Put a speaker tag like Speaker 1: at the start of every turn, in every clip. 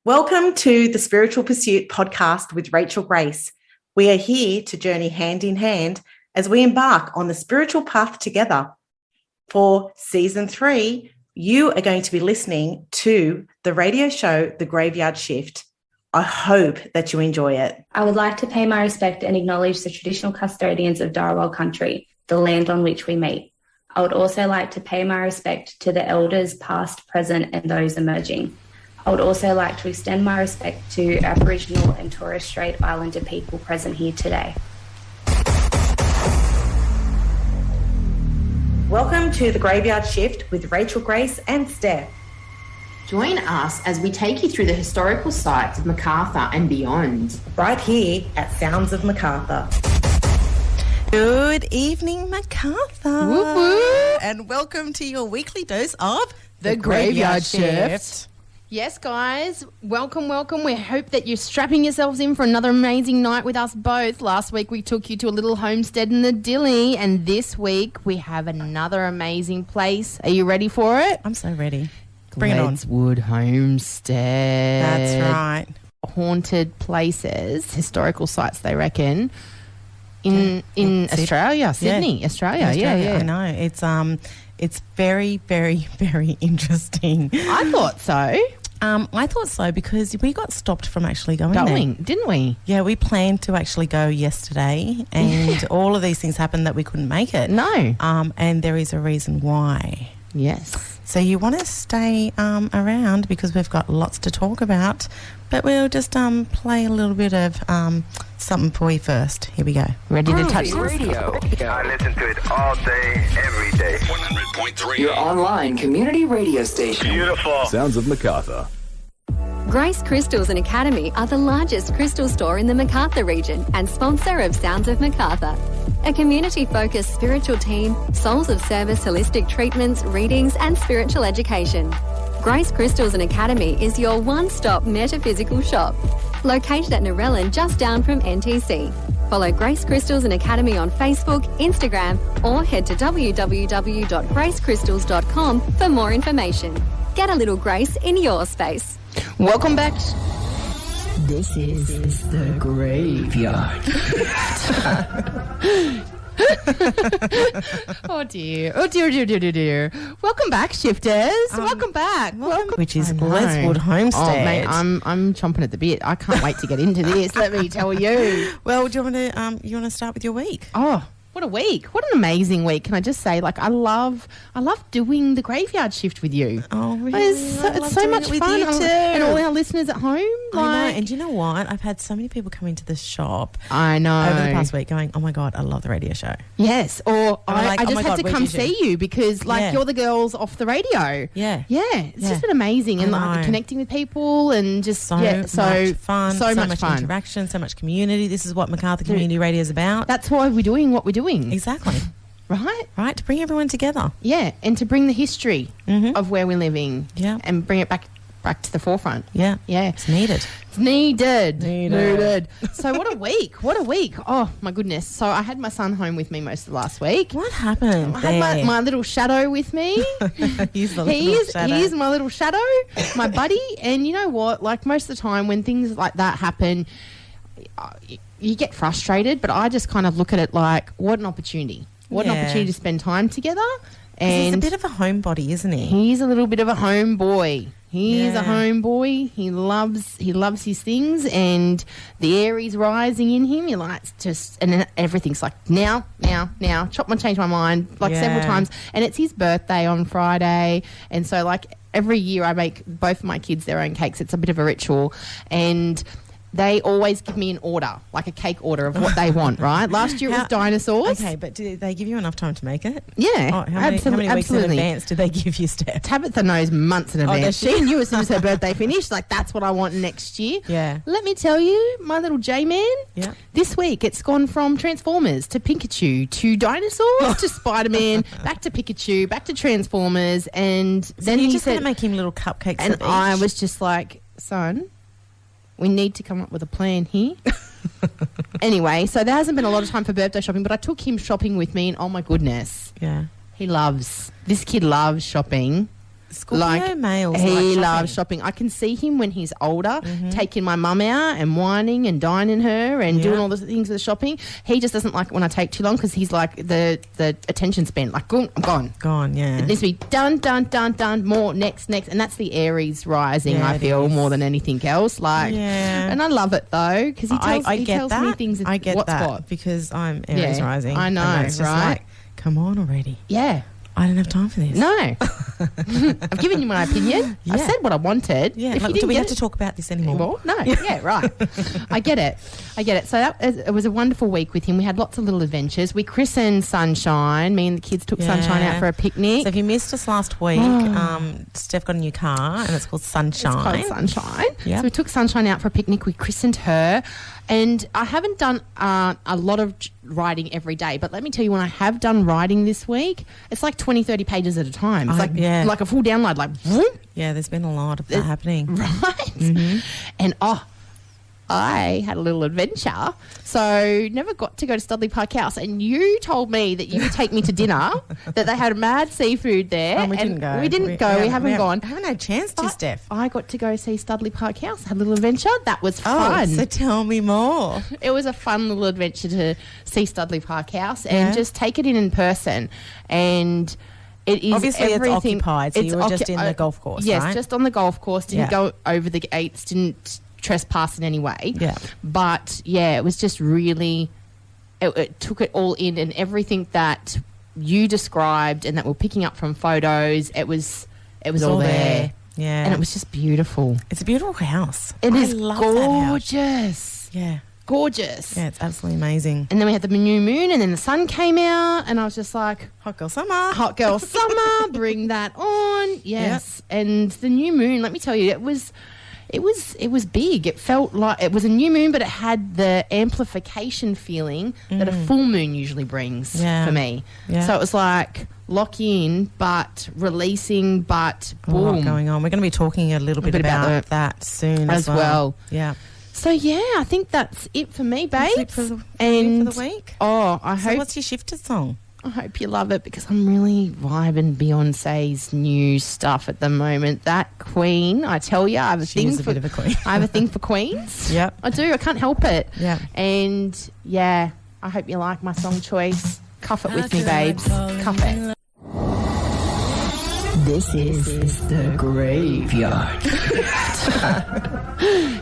Speaker 1: Welcome to the Spiritual Pursuit podcast with Rachel Grace. We are here to journey hand in hand as we embark on the spiritual path together. For season 3, you are going to be listening to the radio show, The Graveyard Shift. I hope that you enjoy it.
Speaker 2: I would like to pay my respect and acknowledge the traditional custodians of Dharawal country, the land on which we meet. I would also like to pay my respect to the elders past, present and those emerging. I would also like to extend my respect to Aboriginal and Torres Strait Islander people present here today.
Speaker 1: Welcome to the Graveyard Shift with Rachel Grace and Steph.
Speaker 3: Join us as we take you through the historical sites of Macarthur and beyond.
Speaker 1: Right here at Sounds of Macarthur.
Speaker 4: Good evening, Macarthur.
Speaker 5: Woo woo.
Speaker 4: And welcome to your weekly dose of
Speaker 5: The Graveyard Shift. Yes, guys, welcome. We hope that you're strapping yourselves in for another amazing night with us both. Last week we took you to a little homestead in the Dilly, and this week we have another amazing place. Are you ready for it?
Speaker 4: I'm so ready. Bring it on.
Speaker 5: Gledswood Homestead.
Speaker 4: That's right.
Speaker 5: Haunted places, historical sites, they reckon, in Australia, Sydney, Australia. Yeah.
Speaker 4: I know. It's very, very, very interesting.
Speaker 5: I thought so.
Speaker 4: I thought so because we got stopped from actually going there.
Speaker 5: Didn't we?
Speaker 4: Yeah, we planned to actually go yesterday, and all of these things happened that we couldn't make it.
Speaker 5: No.
Speaker 4: And there is a reason why.
Speaker 5: Yes.
Speaker 4: So you want to stay around because we've got lots to talk about, but we'll just play a little bit of something for you first. Here we go.
Speaker 5: Ready to touch
Speaker 6: Radio. I listen to it all day, every day.
Speaker 7: 100.3.
Speaker 8: Your online community radio station.
Speaker 6: Beautiful.
Speaker 7: Sounds of Macarthur.
Speaker 9: Grace Crystals and Academy are the largest crystal store in the Macarthur region and sponsor of Sounds of Macarthur. A community-focused spiritual team, souls of service, holistic treatments, readings and spiritual education. Grace Crystals and Academy is your one-stop metaphysical shop. Located at Narellan, just down from NTC. Follow Grace Crystals and Academy on Facebook, Instagram or head to www.gracecrystals.com for more information. Get a little grace in your space.
Speaker 5: Welcome back.
Speaker 8: This is the Graveyard.
Speaker 5: Oh dear. Welcome back, shifters. Welcome back. Welcome.
Speaker 4: Which is Gledswood Homestead.
Speaker 5: Oh, mate, I'm chomping at the bit. I can't wait to get into this. Let me tell you.
Speaker 4: Well, do you want to start with your week?
Speaker 5: Oh, what a week. What an amazing week. Can I just say, I love doing the Graveyard Shift with you.
Speaker 4: Oh, really?
Speaker 5: It's so much fun. And all our listeners at home.
Speaker 4: I know. And you know what? I've had so many people come into the shop
Speaker 5: I know.
Speaker 4: over the past week going, oh my God, I love the radio show.
Speaker 5: Yes. Or I just had to
Speaker 4: where
Speaker 5: come
Speaker 4: did you?
Speaker 5: see you because you're the girls off the radio.
Speaker 4: Yeah.
Speaker 5: Yeah. It's just been amazing. And connecting with people and just
Speaker 4: so much fun.
Speaker 5: So much fun.
Speaker 4: Interaction, so much community. This is what Macarthur Community Radio is about.
Speaker 5: That's why we're doing what we're doing.
Speaker 4: Exactly. Right, to bring everyone together.
Speaker 5: Yeah, and to bring the history of where we're living.
Speaker 4: Yeah.
Speaker 5: And bring it back to the forefront.
Speaker 4: Yeah.
Speaker 5: Yeah.
Speaker 4: It's needed.
Speaker 5: It's needed. So what a week. Oh, my goodness. So I had my son home with me most of last week.
Speaker 4: What happened
Speaker 5: I had my little shadow with me.
Speaker 4: He's the little shadow.
Speaker 5: He is my little shadow, my buddy. And you know what? Most of the time when things like that happen, you get frustrated, but I just kind of look at it like, what an opportunity. An opportunity to spend time together. And
Speaker 4: he's a bit of a homebody, isn't he?
Speaker 5: He's a little bit of a homeboy. He's a homeboy. He loves his things, and the Aries rising in him. You and then everything's like now. Change my mind several times. And it's his birthday on Friday, and so every year I make both of my kids their own cakes. It's a bit of a ritual, and they always give me an order, like a cake order of what they want, right? Last year it was dinosaurs.
Speaker 4: Okay, but do they give you enough time to make it?
Speaker 5: Yeah,
Speaker 4: how many weeks in advance do they give you, Steph?
Speaker 5: Tabitha knows months in advance. She knew as soon as her birthday finished, that's what I want next year.
Speaker 4: Yeah.
Speaker 5: Let me tell you, my little J-man, this week it's gone from Transformers to Pikachu to dinosaurs to Spider-Man, back to Pikachu, back to Transformers, and then
Speaker 4: you
Speaker 5: he
Speaker 4: just
Speaker 5: said...
Speaker 4: going to make him little cupcakes
Speaker 5: and
Speaker 4: of each?
Speaker 5: I was just like, son... we need to come up with a plan here. Anyway, so there hasn't been a lot of time for birthday shopping, but I took him shopping with me, and oh my goodness.
Speaker 4: Yeah.
Speaker 5: This kid loves shopping.
Speaker 4: Scorpio males
Speaker 5: he
Speaker 4: like
Speaker 5: loves shopping. I can see him when he's older, taking my mum out and whining and dining her and doing all the things with the shopping. He just doesn't like it when I take too long because he's like the attention span, like, I'm gone.
Speaker 4: Gone, yeah.
Speaker 5: It needs to be done, more, next. And that's the Aries rising, I feel, more than anything else. Like, and I love it, though, because he tells me things.
Speaker 4: I get
Speaker 5: what's
Speaker 4: that
Speaker 5: what.
Speaker 4: Because I'm Aries rising.
Speaker 5: I know,
Speaker 4: and it's just
Speaker 5: right?
Speaker 4: like, come on already.
Speaker 5: Yeah.
Speaker 4: I don't have time for this.
Speaker 5: No. I've given you my opinion.
Speaker 4: Yeah.
Speaker 5: I've said what I wanted.
Speaker 4: Yeah.
Speaker 5: If you
Speaker 4: Do
Speaker 5: didn't
Speaker 4: we
Speaker 5: get
Speaker 4: have to talk about this anymore?
Speaker 5: No. Yeah, right. I get it. So it was a wonderful week with him. We had lots of little adventures. We christened Sunshine. Me and the kids took Sunshine out for a picnic.
Speaker 4: So if you missed us last week, Steph got a new car and it's called Sunshine.
Speaker 5: It's called Sunshine.
Speaker 4: Yep.
Speaker 5: So we took Sunshine out for a picnic. We christened her. And I haven't done a lot of writing every day, but let me tell you, when I have done writing this week, it's like 20, 30 pages at a time. It's like a full download, like, whoop.
Speaker 4: Yeah, there's been a lot of that happening.
Speaker 5: Right? Mm-hmm. And, I had a little adventure, so never got to go to Studley Park House. And you told me that you would take me to dinner, that they had mad seafood there.
Speaker 4: And we didn't go.
Speaker 5: We haven't gone.
Speaker 4: I haven't had a chance to, Steph.
Speaker 5: I got to go see Studley Park House, had a little adventure. That was fun.
Speaker 4: So tell me more.
Speaker 5: It was a fun little adventure to see Studley Park House and just take it in person. And it is
Speaker 4: obviously
Speaker 5: everything.
Speaker 4: It's occupied, so you were just in the golf course,
Speaker 5: yes,
Speaker 4: right?
Speaker 5: just on the golf course. Didn't go over the gates, didn't trespass in any way. Yeah. But, it was just really... It took it all in, and everything that you described and that we're picking up from photos, it was all there.
Speaker 4: Yeah.
Speaker 5: And it was just beautiful.
Speaker 4: It's a beautiful house.
Speaker 5: It is
Speaker 4: love
Speaker 5: gorgeous.
Speaker 4: That house. Yeah.
Speaker 5: Gorgeous.
Speaker 4: Yeah, it's absolutely amazing.
Speaker 5: And then we had the new moon, and then the sun came out, and I was just like,
Speaker 4: hot girl summer,
Speaker 5: bring that on. Yes. Yep. And the new moon, let me tell you, it was big. It felt like it was a new moon, but it had the amplification feeling that a full moon usually brings for me. Yeah. So it was like lock in, but releasing, but boom.
Speaker 4: A lot going on. We're going to be talking a little bit about that soon as well. Yeah.
Speaker 5: So, I think that's it for me, babes.
Speaker 4: That's it for the week.
Speaker 5: Oh, I hope...
Speaker 4: what's your shifted song?
Speaker 5: I hope you love it, because I'm really vibing Beyonce's new stuff at the moment. That Queen, I tell you, I have a thing for...
Speaker 4: bit of a queen.
Speaker 5: I have a thing for queens.
Speaker 4: Yep.
Speaker 5: I do. I can't help it.
Speaker 4: Yeah.
Speaker 5: And, I hope you like my song choice. Cuff it with me, babes. Cuff it.
Speaker 8: This is The Graveyard.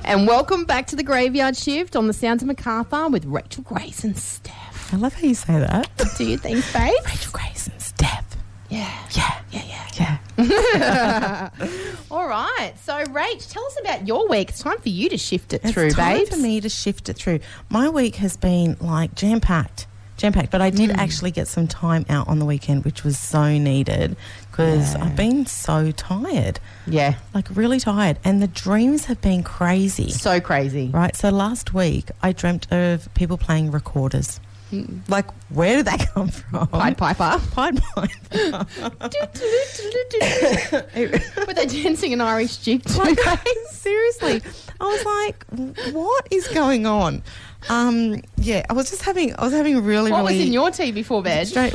Speaker 5: And welcome back to The Graveyard Shift on the Sounds of Macarthur with Rachel Grace and Steph.
Speaker 4: I love how you say that.
Speaker 5: Do you think, babe?
Speaker 4: Rachel Grace and Steph.
Speaker 5: Yeah. All right. So, Rach, tell us about your week. It's time for you to shift it through, babes.
Speaker 4: It's time for me to shift it through. My week has been, like, jam-packed, but I did actually get some time out on the weekend, which was so needed, because I've been so tired.
Speaker 5: Yeah.
Speaker 4: Like, really tired. And the dreams have been crazy.
Speaker 5: So crazy.
Speaker 4: Right. So last week, I dreamt of people playing recorders. Like, where did that come from?
Speaker 5: Pied Piper.
Speaker 4: Pied Piper.
Speaker 5: Were they dancing an Irish jig too?
Speaker 4: Like, seriously. I was like, what is going on? I was having really.
Speaker 5: What was in your tea before bed?
Speaker 4: I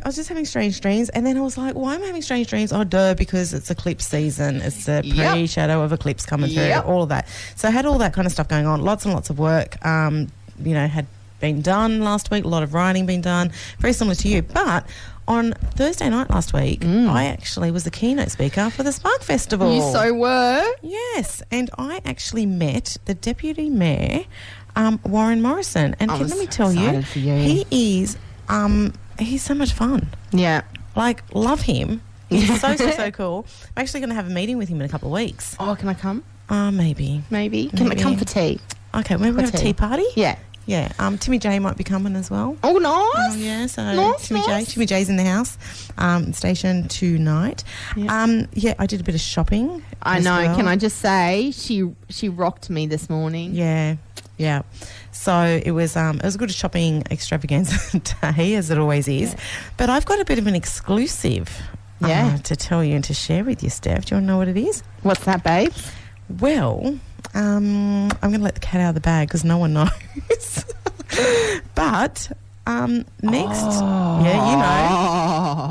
Speaker 4: was just having strange dreams, and then I was like, why am I having strange dreams? Oh, because it's eclipse season. It's the pre-shadow of eclipse coming through, all of that. So I had all that kind of stuff going on, lots and lots of work, had been done last week, a lot of writing been done, very similar to you. But on Thursday night last week, I actually was the keynote speaker for the Spark Festival.
Speaker 5: You so were?
Speaker 4: Yes, and I actually met the Deputy Mayor, Warren Morrison. And let me tell you, he is, he's so much fun.
Speaker 5: Yeah.
Speaker 4: Like, love him. He's so cool. I'm actually going to have a meeting with him in a couple of weeks.
Speaker 5: Oh, can I come?
Speaker 4: Maybe.
Speaker 5: Can I come for tea?
Speaker 4: Okay, maybe we have a tea party?
Speaker 5: Yeah.
Speaker 4: Yeah, Timmy J might be coming as well.
Speaker 5: Oh, nice.
Speaker 4: Yeah, so
Speaker 5: nice,
Speaker 4: Timmy J's in the house, station tonight.
Speaker 5: Yeah.
Speaker 4: I did a bit of shopping.
Speaker 5: I know.
Speaker 4: Well.
Speaker 5: Can I just say she rocked me this morning?
Speaker 4: Yeah. So it was a good shopping extravaganza day, as it always is. Yeah. But I've got a bit of an exclusive to tell you and to share with you, Steph. Do you want to know what it is?
Speaker 5: What's that, babe?
Speaker 4: Well, I'm going to let the cat out of the bag because no one knows. But next,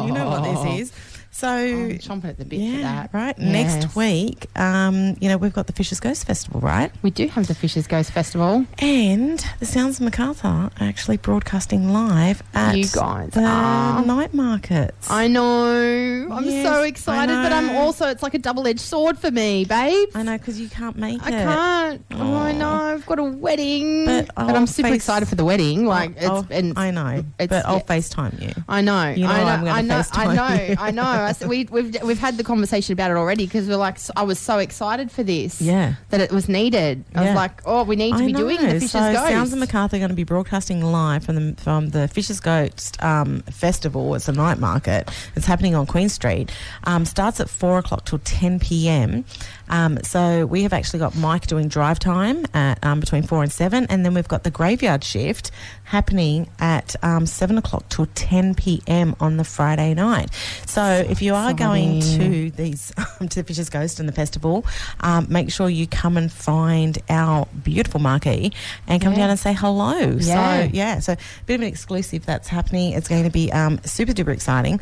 Speaker 4: you know what this is. So
Speaker 5: I'm chomping at the bit for that.
Speaker 4: Right.
Speaker 5: Yes.
Speaker 4: Next week, we've got the Fishers Ghost Festival, right?
Speaker 5: We do have the Fishers Ghost Festival.
Speaker 4: And the Sounds of Macarthur are actually broadcasting live at
Speaker 5: You guys
Speaker 4: the
Speaker 5: are.
Speaker 4: night markets.
Speaker 5: I know. I'm
Speaker 4: Yes,
Speaker 5: so excited,
Speaker 4: I
Speaker 5: but I'm
Speaker 4: know.
Speaker 5: also, it's like a double-edged sword for me, babe.
Speaker 4: I know, because you can't make
Speaker 5: I
Speaker 4: it.
Speaker 5: can't. Oh, I know. I've got a wedding.
Speaker 4: But
Speaker 5: I'm
Speaker 4: I'll
Speaker 5: super excited for the wedding. Like,
Speaker 4: I know, but I'll FaceTime you.
Speaker 5: I know.
Speaker 4: You know I'm gonna FaceTime you.
Speaker 5: I know. I said, we've had the conversation about it already because we're like, I was so excited for this.
Speaker 4: Yeah.
Speaker 5: That it was needed. I was like, we need to be doing the Fishers Ghost.
Speaker 4: Sounds of Macarthur are going to be broadcasting live from the Fishers Ghost Festival. It's a night market. It's happening on Queen Street. Starts at 4 o'clock till 10 p.m. So we have actually got Mike doing drive time at between 4 and 7, and then we've got the graveyard shift happening at 7 o'clock till 10 p.m. on the Friday night. So if you are going to these to the Fishers Ghost and the festival, make sure you come and find our beautiful marquee and come down and say hello.
Speaker 5: Yeah.
Speaker 4: So a bit of an exclusive that's happening. It's going to be super duper exciting.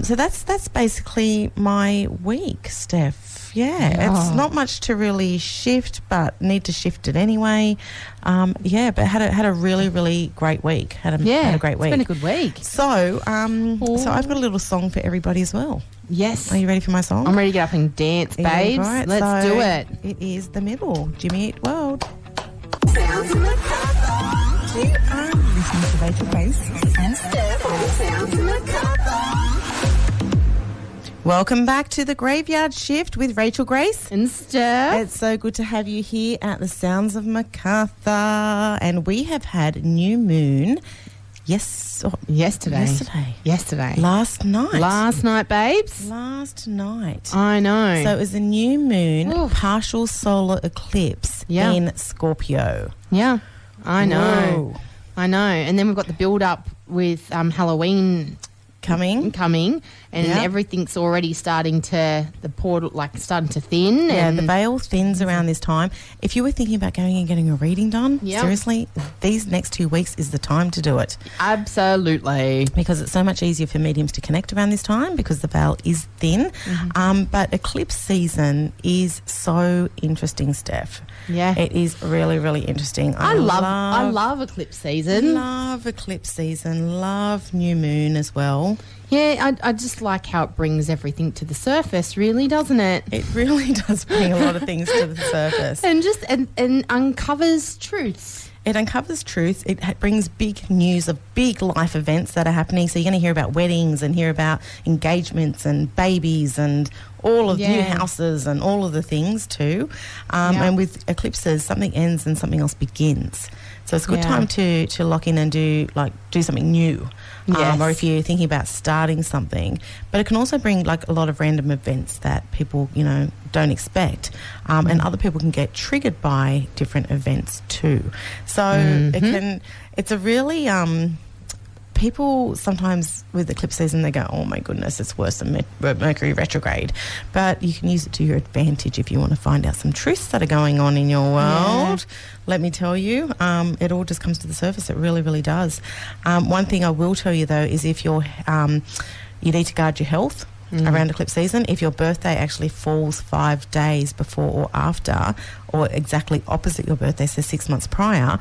Speaker 4: So that's basically my week, Steph. It's not much to really shift, but need to shift it anyway. But had a really, really great week. Had a great week.
Speaker 5: It's been a good week.
Speaker 4: So I've got a little song for everybody as well.
Speaker 5: Yes.
Speaker 4: Are you ready for my song?
Speaker 5: I'm ready to get up and dance, babes.
Speaker 4: Right,
Speaker 5: Let's do it.
Speaker 4: It is The Middle, Jimmy Eat World.
Speaker 10: Sounds of Macarthur. You are listening to Rachel Grace and Steph on Sounds of Macarthur.
Speaker 4: Welcome back to the Graveyard Shift with Rachel Grace
Speaker 5: and Steph.
Speaker 4: It's so good to have you here at the Sounds of Macarthur, and we have had new moon. Yesterday. Last night,
Speaker 5: babes.
Speaker 4: Last night.
Speaker 5: I know.
Speaker 4: So it was a new moon, partial solar eclipse in Scorpio.
Speaker 5: Yeah, I know.
Speaker 4: Whoa.
Speaker 5: I know. And then we've got the build-up with Halloween coming, and everything's already starting to starting to thin.
Speaker 4: Yeah,
Speaker 5: and
Speaker 4: the veil thins around this time. If you were thinking about going and getting a reading done, seriously, these next 2 weeks is the time to do it.
Speaker 5: Absolutely.
Speaker 4: Because it's so much easier for mediums to connect around this time because the veil is thin. But eclipse season is so interesting, Steph.
Speaker 5: Yeah.
Speaker 4: It is really, really interesting.
Speaker 5: I love eclipse season.
Speaker 4: Love eclipse season. Love new moon as well.
Speaker 5: Yeah, I just like how it brings everything to the surface, really, doesn't it?
Speaker 4: It really does bring a lot of things to the surface.
Speaker 5: And just and uncovers truths.
Speaker 4: It uncovers truth. It brings big news of big life events that are happening. So you're going to hear about weddings and hear about engagements and babies and all of new houses and all of the things too. And with eclipses, something ends and something else begins. So it's a good time to lock in and do something new. Or if you're thinking about starting something. But it can also bring a lot of random events that people, don't expect. And other people can get triggered by different events too. So it's a really, people sometimes with eclipse season, they go, oh my goodness, it's worse than Mercury retrograde. But you can use it to your advantage if you want to find out some truths that are going on in your world. Let me tell you, it all just comes to the surface. It really, really does. One thing I will tell you, though, is if you're, you need to guard your health around eclipse season. If your birthday actually falls 5 days before or after, or exactly opposite your birthday, so 6 months prior,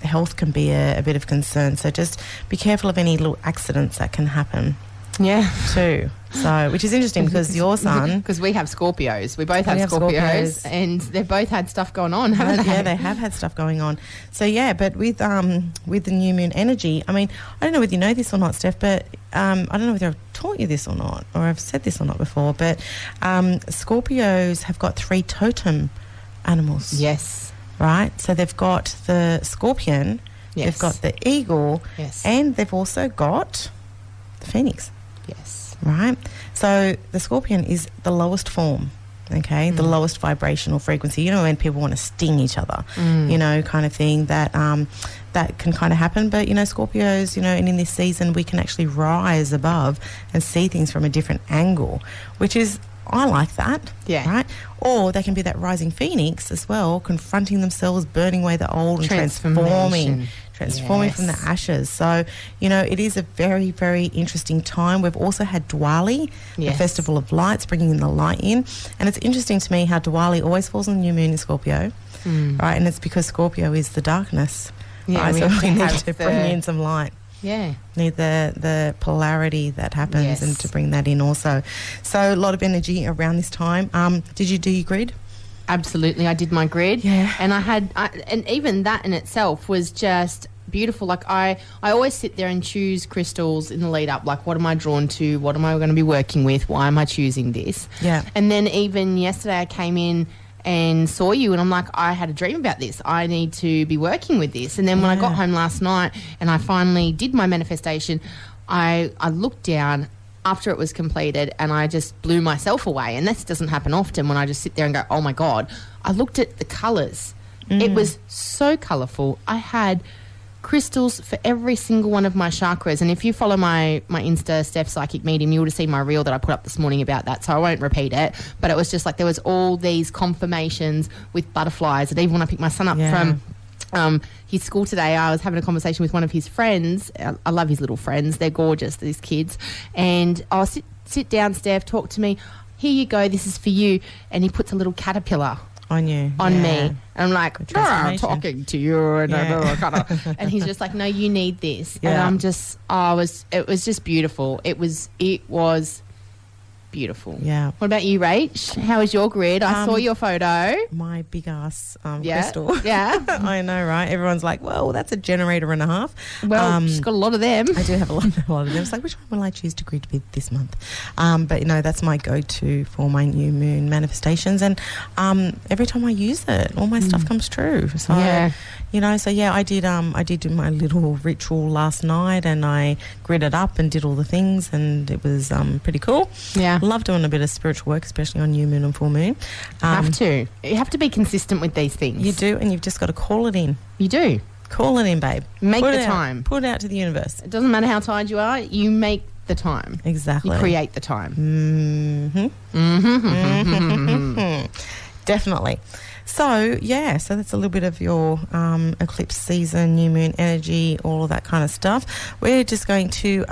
Speaker 4: health can be a bit of concern. So just be careful of any little accidents that can happen.
Speaker 5: Yeah.
Speaker 4: Too. So, which is interesting because your son...
Speaker 5: Because we have Scorpios. We both have Scorpios. And they've both had stuff going on, haven't they?
Speaker 4: Yeah, they have had stuff going on. So, yeah, but with the new moon energy, I mean, I don't know whether you know this or not, Steph, but I don't know whether I've taught you this or not, or I've said this or not before, but Scorpios have got 3 totem animals.
Speaker 5: Yes.
Speaker 4: Right? So they've got the scorpion, they've got the eagle, and they've also got the phoenix.
Speaker 5: Yes.
Speaker 4: Right? So the scorpion is the lowest form, okay? The lowest vibrational frequency. You know, when people want to sting each other, kind of thing, that that can kind of happen. But, Scorpios, and in this season we can actually rise above and see things from a different angle, which is I like that.
Speaker 5: Yeah.
Speaker 4: Right? Or they can be that rising phoenix as well, confronting themselves, burning away the old and transforming from the ashes. So, you know, it is a very, very interesting time. We've also had Diwali, the Festival of Lights, bringing in the light in. And it's interesting to me how Diwali always falls on the new moon in Scorpio, right? And it's because Scorpio is the darkness.
Speaker 5: Yeah,
Speaker 4: right? So we need to bring in some light.
Speaker 5: Yeah.
Speaker 4: Need the polarity that happens and to bring that in also. So a lot of energy around this time. Did you do your grid?
Speaker 5: Absolutely, I did my grid.
Speaker 4: Yeah.
Speaker 5: And and even that in itself was just beautiful. Like I always sit there and choose crystals in the lead up. Like, what am I drawn to? What am I going to be working with? Why am I choosing this?
Speaker 4: Yeah.
Speaker 5: And then even yesterday I came in and saw you and I'm like, I had a dream about this. I need to be working with this. And then when I got home last night and I finally did my manifestation, I looked down after it was completed and I just blew myself away. And this doesn't happen often when I just sit there and go, oh my God. I looked at the colours. It was so colourful. I had crystals for every single one of my chakras. And if you follow my Insta, Steph Psychic Medium, you would have seen my reel that I put up this morning about that, so I won't repeat it. But it was just like there was all these confirmations with butterflies. And even when I picked my son up from his school today, I was having a conversation with one of his friends. I love his little friends. They're gorgeous, these kids. And I'll sit down, Steph, talk to me. Here you go, this is for you. And he puts a little caterpillar
Speaker 4: on you,
Speaker 5: on me, and I'm like, I'm talking to you, and and he's just like, no, you need this, and I'm just, it was just beautiful. It was beautiful.
Speaker 4: Yeah.
Speaker 5: What about you, Rach? How was your grid? I saw your photo.
Speaker 4: My big ass crystal.
Speaker 5: Yeah.
Speaker 4: I know, right? Everyone's like, well, that's a generator and a half.
Speaker 5: Well, she's got a lot of them.
Speaker 4: I do have a lot of them. It's like, which one will I choose to grid with this month? But, you know, that's my go-to for my new moon manifestations. And every time I use it, all my stuff comes true. So, you know, I did do my little ritual last night and I gridded up and did all the things and it was pretty cool.
Speaker 5: Yeah.
Speaker 4: Love doing a bit of spiritual work, especially on new moon and full moon.
Speaker 5: You have to be consistent with these things.
Speaker 4: You do, and you've just got to call it in.
Speaker 5: You do.
Speaker 4: Call it in, babe.
Speaker 5: Make the time.
Speaker 4: Put it out to the universe.
Speaker 5: It doesn't matter how tired you are, you make the time.
Speaker 4: Exactly.
Speaker 5: You create the time.
Speaker 4: Definitely. So that's a little bit of your eclipse season, new moon energy, all of that kind of stuff. We're just going to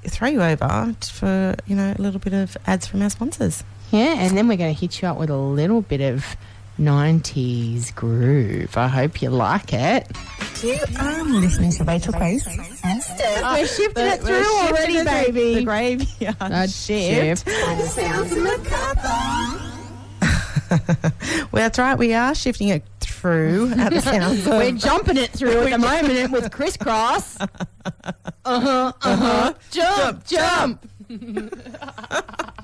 Speaker 4: throw you over for, you know, a little bit of ads from our sponsors.
Speaker 5: Yeah, and then we're going to hit you up with a little bit of 90s groove. I hope you like it.
Speaker 10: You are listening to Rachel Grace and Steph.
Speaker 5: We're shifting it through already, baby.
Speaker 4: The graveyard shift.
Speaker 10: And the sounds of Macarthur.
Speaker 4: Well, that's right. We are shifting it through at the sounds of...
Speaker 5: We're jumping it through at the moment with crisscross. Jump.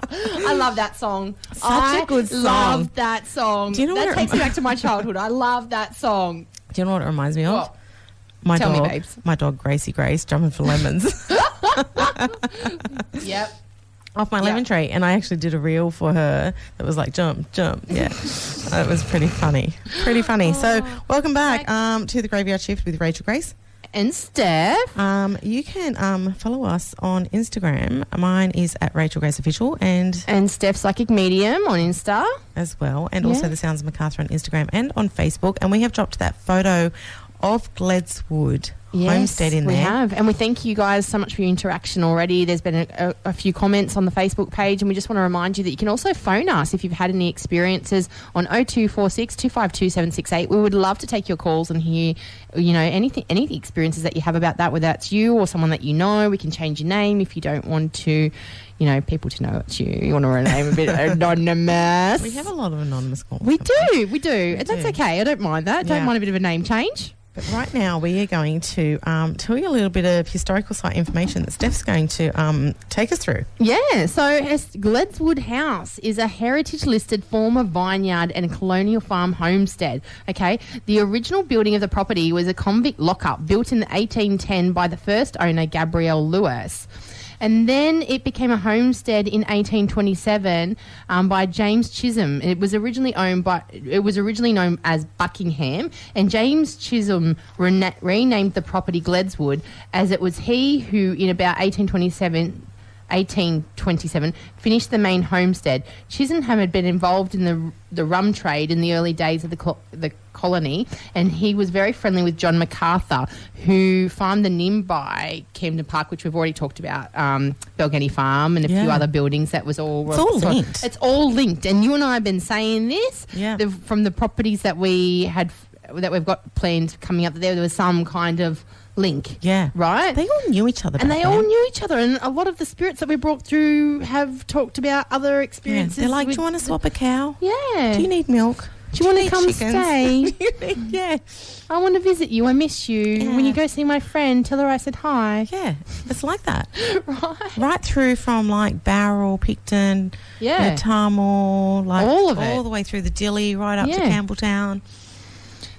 Speaker 5: I love that song.
Speaker 4: Such a good song.
Speaker 5: I love that song.
Speaker 4: Do you know
Speaker 5: that takes me back to my childhood. I love that song.
Speaker 4: Do you know what it reminds me of?
Speaker 5: What?
Speaker 4: My
Speaker 5: Tell
Speaker 4: dog,
Speaker 5: me, babes.
Speaker 4: My dog, Gracie Grace, jumping for lemons.
Speaker 5: Yep.
Speaker 4: Off my lemon tree, and I actually did a reel for her that was like jump. Yeah, it was pretty funny. So welcome back to the Graveyard Shift with Rachel Grace
Speaker 5: and Steph.
Speaker 4: You can follow us on Instagram. Mine is at Rachel Grace Official and
Speaker 5: Steph Psychic Medium on Insta
Speaker 4: as well, and also the Sounds of Macarthur on Instagram and on Facebook. And we have dropped that photo of Gledswood Homestead in there.
Speaker 5: We have, and we thank you guys so much for your interaction already. There's been a few comments on the Facebook page, and we just want to remind you that you can also phone us if you've had any experiences on 0246 252 768. We would love to take your calls and hear, you know, any experiences that you have about that, whether that's you or someone that you know. We can change your name if you don't want to, you know, people to know it's you. You want to rename a bit anonymous.
Speaker 4: We have a lot of anonymous calls.
Speaker 5: We do. That's okay. I don't mind that. Don't mind a bit of a name change.
Speaker 4: But right now we are going to tell you a little bit of historical site information that Steph's going to take us through.
Speaker 5: Yeah, so Gledswood House is a heritage-listed former vineyard and colonial farm homestead. Okay, the original building of the property was a convict lockup built in 1810 by the first owner, Gabrielle Lewis. And then it became a homestead in 1827 by James Chisholm. It was originally known as Buckingham, and James Chisholm renamed the property Gledswood, as it was he who, in about 1827, 1827, finished the main homestead. Chisholm had been involved in the rum trade in the early days of the colony, and he was very friendly with John Macarthur, who farmed the Nimby Camden Park, which we've already talked about, Belgany Farm and a few other buildings. That was all...
Speaker 4: It's all linked.
Speaker 5: It's all linked. And you and I have been saying this from the properties that we've got planned coming up. There was some kind of link.
Speaker 4: Yeah.
Speaker 5: Right?
Speaker 4: They all knew each other.
Speaker 5: And they all knew each other. And a lot of the spirits that we brought through have talked about other experiences.
Speaker 4: They're like, do you want to swap a cow?
Speaker 5: Yeah.
Speaker 4: Do you need milk?
Speaker 5: Do you want to come stay?
Speaker 4: Yeah.
Speaker 5: I want to visit you. I miss you.
Speaker 4: Yeah.
Speaker 5: When you go see my friend, tell her I said hi.
Speaker 4: Yeah. It's like that.
Speaker 5: Right.
Speaker 4: Right through from like Barrel, Picton, Tamil, like
Speaker 5: all of it.
Speaker 4: All the way through the Dilly, right up to Campbelltown.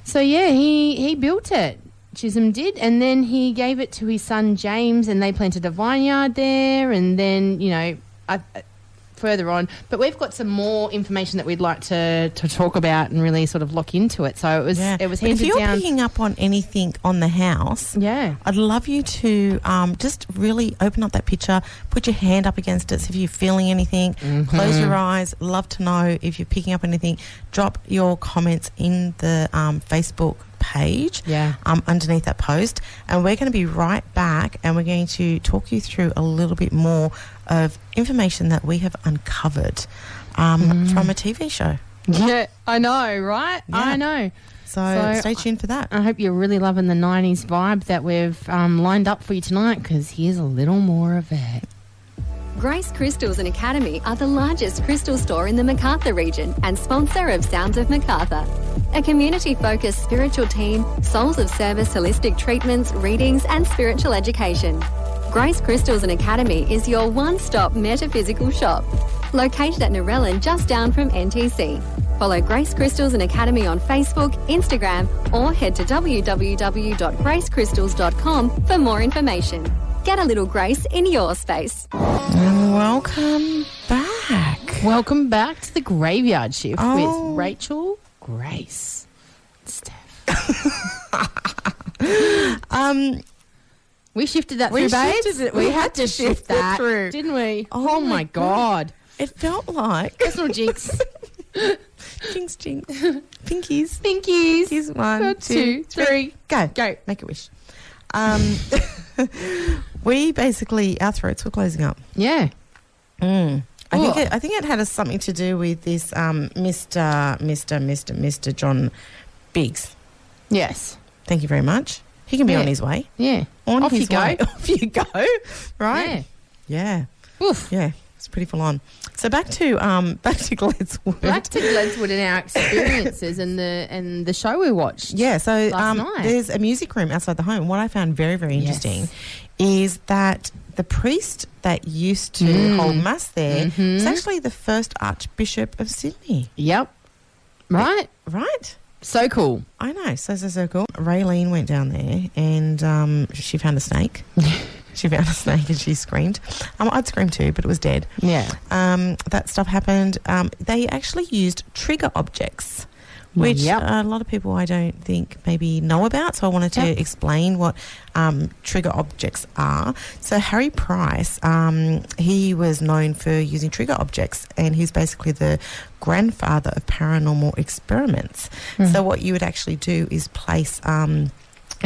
Speaker 5: So, yeah, he built it. Chisholm did, and then he gave it to his son James, and they planted a vineyard there, and then, you know, further on. But we've got some more information that we'd like to talk about and really sort of lock into it. So it was handed down.
Speaker 4: If you're picking up on anything on the house, I'd love you to just really open up that picture, put your hand up against it, see if you're feeling anything, close your eyes. Love to know if you're picking up anything. Drop your comments in the Facebook page underneath that post, and we're going to be right back, and we're going to talk you through a little bit more of information that we have uncovered from a TV show.
Speaker 5: Yeah, I know, right?
Speaker 4: Yeah.
Speaker 5: I know.
Speaker 4: So stay tuned for that.
Speaker 5: I hope you're really loving the 90s vibe that we've lined up for you tonight, because here's a little more of it.
Speaker 9: Grace Crystals and Academy are the largest crystal store in the Macarthur region and sponsor of Sounds of Macarthur, a community-focused spiritual team, souls of service, holistic treatments, readings and spiritual education. Grace Crystals and Academy is your one-stop metaphysical shop, located at Narellan, just down from NTC. Follow Grace Crystals and Academy on Facebook, Instagram, or head to www.gracecrystals.com for more information. Get a little grace in your space.
Speaker 4: And welcome back.
Speaker 5: Welcome back to the Graveyard Shift with Rachel Grace Steph. We shifted that through, babes.
Speaker 4: We had to shift that
Speaker 5: through, didn't we? Oh my God.
Speaker 4: It felt like
Speaker 5: personal jinx.
Speaker 4: Jinx. Pinkies.
Speaker 5: Pinkies.
Speaker 4: 1, 2, 3. Go. Make a wish. We basically, our throats were closing up.
Speaker 5: Yeah.
Speaker 4: I think it had something to do with this Mr. John Biggs.
Speaker 5: Yes.
Speaker 4: Thank you very much. He can be on his way.
Speaker 5: Yeah.
Speaker 4: Off you go. Right?
Speaker 5: Yeah.
Speaker 4: Oof. Yeah. It's pretty full on. So back to Gledswood.
Speaker 5: Back to Gledswood and our experiences and the show we watched.
Speaker 4: Yeah, so
Speaker 5: last night.
Speaker 4: There's a music room outside the home. What I found very, very interesting is that the priest that used to hold mass there was actually the first Archbishop of Sydney.
Speaker 5: Yep. Right?
Speaker 4: So cool. I know. So cool. Raylene went down there and she found a snake. She found a snake and she screamed. I'd scream too, but it was dead.
Speaker 5: Yeah.
Speaker 4: That stuff happened. They actually used trigger objects, which a lot of people I don't think maybe know about. So I wanted to explain what trigger objects are. So Harry Price, he was known for using trigger objects, and he's basically the grandfather of paranormal experiments. So what you would actually do is place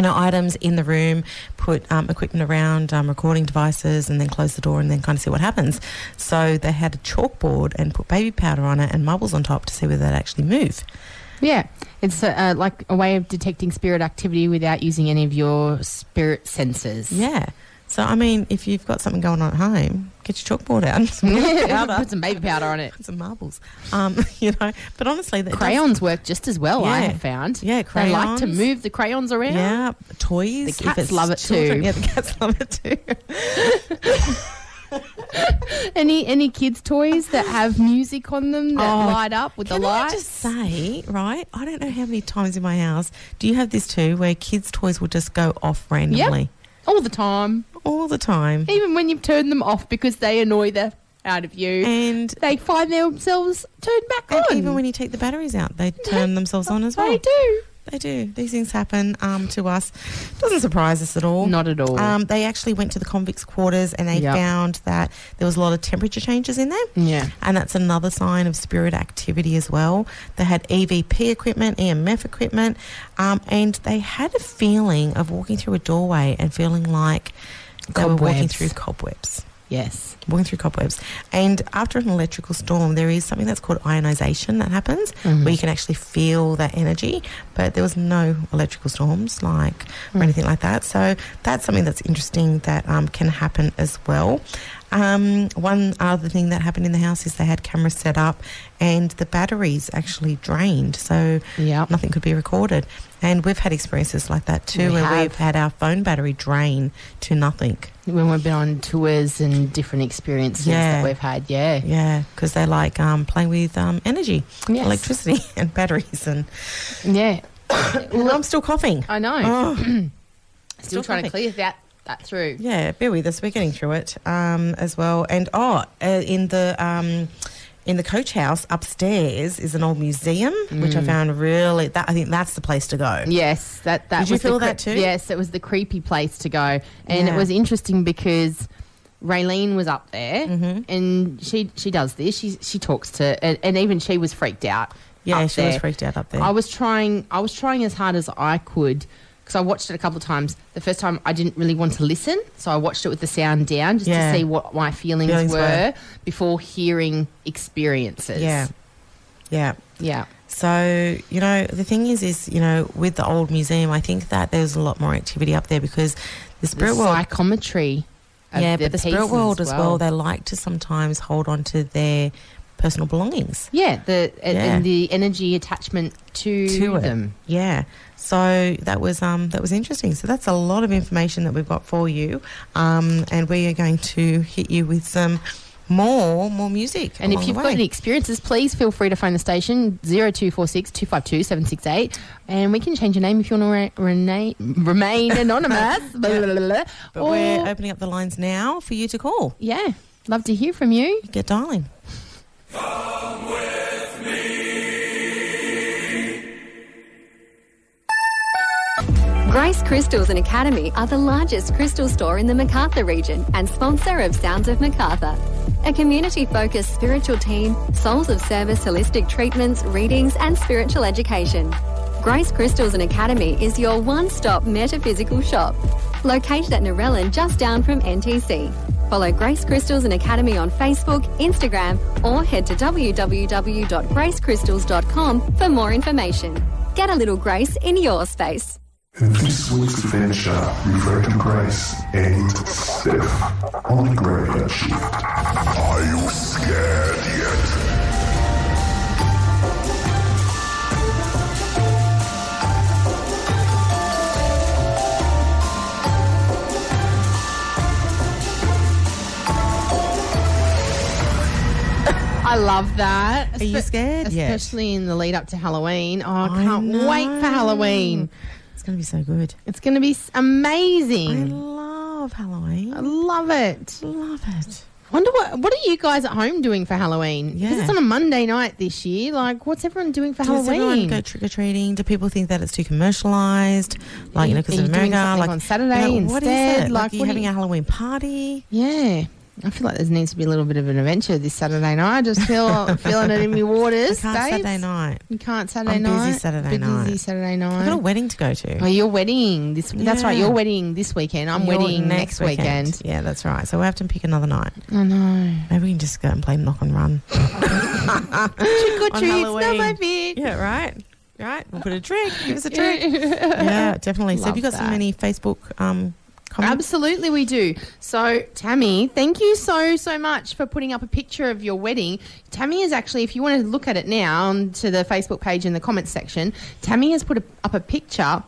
Speaker 4: items in the room, put equipment around, recording devices, and then close the door and then kind of see what happens. So they had a chalkboard and put baby powder on it and marbles on top to see whether they'd actually move.
Speaker 5: Yeah, it's like a way of detecting spirit activity without using any of your spirit senses.
Speaker 4: Yeah. So, I mean, if you've got something going on at home, get your chalkboard out and
Speaker 5: put some baby powder on it.
Speaker 4: Put some marbles. But honestly...
Speaker 5: Crayons work just as well, I have found.
Speaker 4: Yeah, crayons.
Speaker 5: They like to move the crayons around.
Speaker 4: Yeah, toys.
Speaker 5: The cats love it too.
Speaker 4: Yeah, the cats love it too.
Speaker 5: Any kids' toys that have music on them that light up with the lights?
Speaker 4: Can I just say, right, I don't know how many times in my house, do you have this too, where kids' toys will just go off randomly?
Speaker 5: Yep. All the time. Even when you've turned them off because they annoy the out of you. And they find themselves turned back on.
Speaker 4: Even when you take the batteries out, they turn themselves on as well.
Speaker 5: They do.
Speaker 4: They do. These things happen to us. Doesn't surprise us at all.
Speaker 5: Not at all.
Speaker 4: They actually went to the convicts' quarters and they found that there was a lot of temperature changes in there.
Speaker 5: Yeah.
Speaker 4: And that's another sign of spirit activity as well. They had EVP equipment, EMF equipment, and they had a feeling of walking through a doorway and feeling like they were walking through cobwebs.
Speaker 5: Yes.
Speaker 4: Walking through cobwebs. And after an electrical storm, there is something that's called ionization that happens, where you can actually feel that energy, but there was no electrical storms or anything like that. So that's something that's interesting that can happen as well. One other thing that happened in the house is they had cameras set up and the batteries actually drained, so nothing could be recorded. And we've had experiences like that too, we've had our phone battery drain to nothing.
Speaker 5: When we've been on tours and different experiences that we've had,
Speaker 4: Yeah, because they like playing with energy, electricity and batteries. And well, I'm still coughing.
Speaker 5: I know.
Speaker 4: Oh.
Speaker 5: Still trying to clear that through.
Speaker 4: Yeah, bear with us. We're getting through it as well. And in the coach house upstairs is an old museum, which I found I think that's the place to go.
Speaker 5: Yes, that
Speaker 4: Did you feel that too?
Speaker 5: Yes, it was the creepy place to go, and it was interesting because Raylene was up there, and she does this. She talks to, and even she was freaked out.
Speaker 4: Yeah, she was freaked out up there.
Speaker 5: I was trying as hard as I could. Because I watched it a couple of times. The first time I didn't really want to listen, so I watched it with the sound down just to see what my feelings were before hearing experiences.
Speaker 4: Yeah. So, the thing is, with the old museum, I think that there's a lot more activity up there because the spirit world...
Speaker 5: psychometry of
Speaker 4: but the spirit world as well, they like to sometimes hold on to their personal belongings.
Speaker 5: Yeah, and the energy attachment to them.
Speaker 4: Yeah. So that was interesting. So that's a lot of information that we've got for you, and we are going to hit you with some more music.
Speaker 5: And if you've got any experiences, please feel free to phone the station 0246 252 768, and we can change your name if you want to remain anonymous.
Speaker 4: But we're opening up the lines now for you to call.
Speaker 5: Yeah, love to hear from you.
Speaker 4: Get dialing.
Speaker 7: Come with me.
Speaker 9: Grace Crystals and Academy are the largest crystal store in the Macarthur region and sponsor of Sounds of Macarthur, a community-focused spiritual team, souls of service, holistic treatments, readings and spiritual education. Grace Crystals and Academy is your one-stop metaphysical shop, located at Narellan just down from NTC. Follow Grace Crystals and Academy on Facebook, Instagram, or head to www.gracecrystals.com for more information. Get a little grace in your space.
Speaker 11: In this week's adventure, refer to Grace and Steph on the Graveyard Shift.
Speaker 7: Are you scared yet?
Speaker 5: I love that.
Speaker 4: Are you scared?
Speaker 5: Especially in the lead up to Halloween. Oh, I can't wait for Halloween.
Speaker 4: It's going to be so good.
Speaker 5: It's going to be amazing.
Speaker 4: I love Halloween.
Speaker 5: I love it.
Speaker 4: Love it.
Speaker 5: Wonder what are you guys at home doing for Halloween?
Speaker 4: Yeah.
Speaker 5: Because it's on a Monday night this year. Like, what's everyone doing for Halloween?
Speaker 4: Does everyone go trick-or-treating? Do people think that it's too commercialised? Like, because of America?
Speaker 5: Like on Saturday instead?
Speaker 4: What is it? Like, are you having a Halloween party?
Speaker 5: Yeah. I feel like there needs to be a little bit of an adventure this Saturday night. I just feeling it in my waters.
Speaker 4: You can't Saturday night.
Speaker 5: You can't Saturday night.
Speaker 4: Busy Saturday night.
Speaker 5: Busy Saturday night.
Speaker 4: I've got a wedding to go to.
Speaker 5: Oh, your wedding. That's right. Your wedding this weekend. I'm wedding next weekend.
Speaker 4: Yeah, that's right. So we have to pick another night.
Speaker 5: I know.
Speaker 4: Maybe we can just go and play knock and run.
Speaker 5: Trick or treat. Not my bit.
Speaker 4: Yeah, right. Right. We'll put a trick. Give us a trick. Yeah, definitely. So have you got so many Facebook comments?
Speaker 5: Absolutely, we do. So, Tammy, thank you so much for putting up a picture of your wedding. Tammy is actually, if you want to look at it now onto the Facebook page in the comments section, Tammy has put up a picture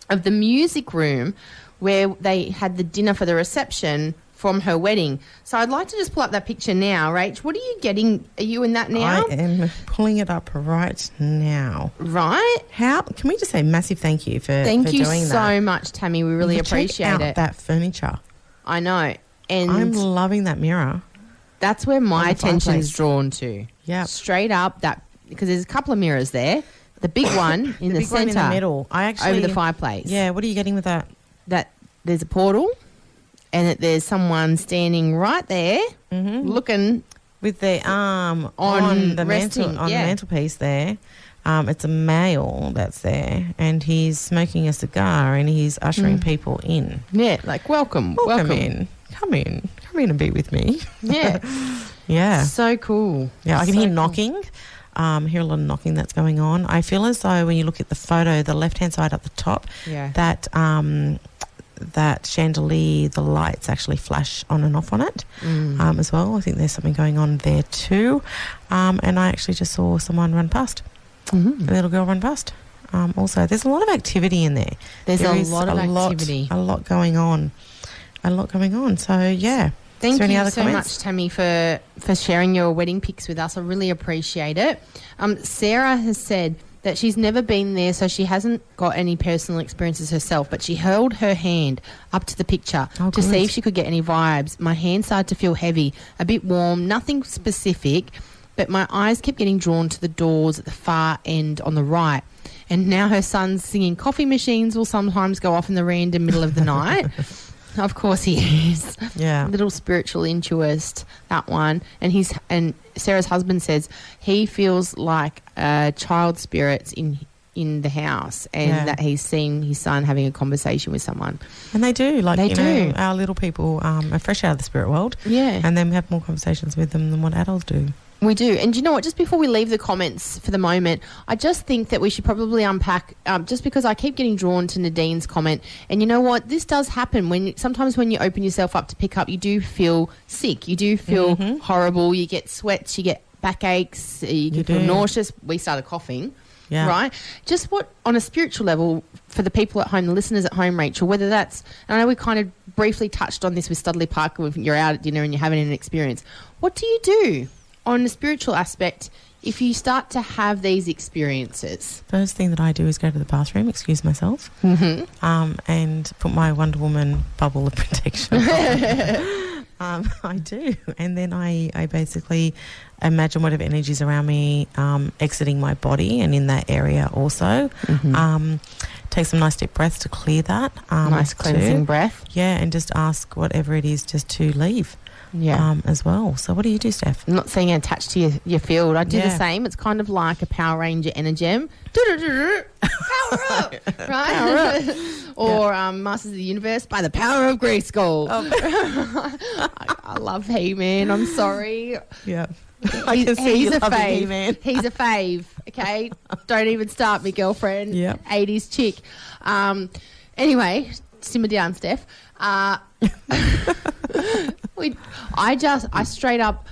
Speaker 5: of the music room where they had the dinner for the reception from her wedding. So I'd like to just pull up that picture now. Rach, what are you getting? Are you in that now?
Speaker 4: I am pulling it up right now.
Speaker 5: Right?
Speaker 4: How can we just say massive thank you for doing that?
Speaker 5: Thank you so much, Tammy. We really appreciate
Speaker 4: check out
Speaker 5: it.
Speaker 4: That furniture.
Speaker 5: I know. And
Speaker 4: I'm loving that mirror.
Speaker 5: That's where my attention's drawn to.
Speaker 4: Yeah.
Speaker 5: Straight up, that because there's a couple of mirrors there. The big one in the
Speaker 4: big one
Speaker 5: centre.
Speaker 4: in the middle. I actually
Speaker 5: over the fireplace.
Speaker 4: Yeah, what are you getting with that?
Speaker 5: That there's a portal and that there's someone standing right there looking
Speaker 4: with their arm on the mantelpiece there. It's a male that's there, and he's smoking a cigar, and he's ushering people in.
Speaker 5: Yeah, like welcome
Speaker 4: in, come in and be with me.
Speaker 5: Yeah,
Speaker 4: yeah,
Speaker 5: so cool.
Speaker 4: Yeah, I can hear knocking. Hear a lot of knocking that's going on. I feel as though when you look at the photo, the left-hand side up the top, that chandelier, the lights actually flash on and off on it as well. I think there's something going on there too. And I actually just saw someone run past. A little girl run past. Also, there's a lot of activity in there.
Speaker 5: There's a lot of activity.
Speaker 4: A lot going on. So, yeah.
Speaker 5: Thank you so much, Tammy, for sharing your wedding pics with us. I really appreciate it. Sarah has said that she's never been there, so she hasn't got any personal experiences herself, but she held her hand up to the picture to see if she could get any vibes. My hand started to feel heavy, a bit warm, nothing specific, but my eyes kept getting drawn to the doors at the far end on the right. And now her son's singing coffee machines will sometimes go off in the random middle of the night. Of course he is.
Speaker 4: Yeah.
Speaker 5: Little spiritual intuist, that one. And Sarah's husband says he feels like child spirits in the house, and that he's seen his son having a conversation with someone.
Speaker 4: And they do. Like,
Speaker 5: they do.
Speaker 4: Our little people are fresh out of the spirit world.
Speaker 5: Yeah.
Speaker 4: And then we have more conversations with them than what adults do.
Speaker 5: We do. And you know what? Just before we leave the comments for the moment, I just think that we should probably unpack, just because I keep getting drawn to Nadine's comment. And you know what? This does happen. Sometimes when you open yourself up to pick up, you do feel sick. You do feel horrible. You get sweats. You get backaches. You can feel nauseous. We started coughing. Yeah. Right? Just what, on a spiritual level, for the people at home, the listeners at home, Rachel, whether that's, and I know we kind of briefly touched on this with Studley Park, when you're out at dinner and you're having an experience. What do you do on the spiritual aspect if you start to have these experiences?
Speaker 4: First thing that I do is go to the bathroom, excuse myself, and put my Wonder Woman bubble of protection on. I do. And then I basically imagine whatever energy is around me exiting my body and in that area also. Take some nice deep breaths to clear that.
Speaker 5: Nice cleansing breath.
Speaker 4: Yeah, and just ask whatever it is just to leave. As well. So what do you do, Steph?
Speaker 5: I'm not saying attached to your field. I do the same. It's kind of like a Power Ranger Energem. Power up! Right? Power up. Or Masters of the Universe by the power of Grayskull. I love He-Man. I'm sorry.
Speaker 4: Yeah.
Speaker 5: He's a fave. He's a fave. Okay? Don't even start me, girlfriend.
Speaker 4: Yeah.
Speaker 5: 80s chick. Anyway, simmer down, Steph. I straight up.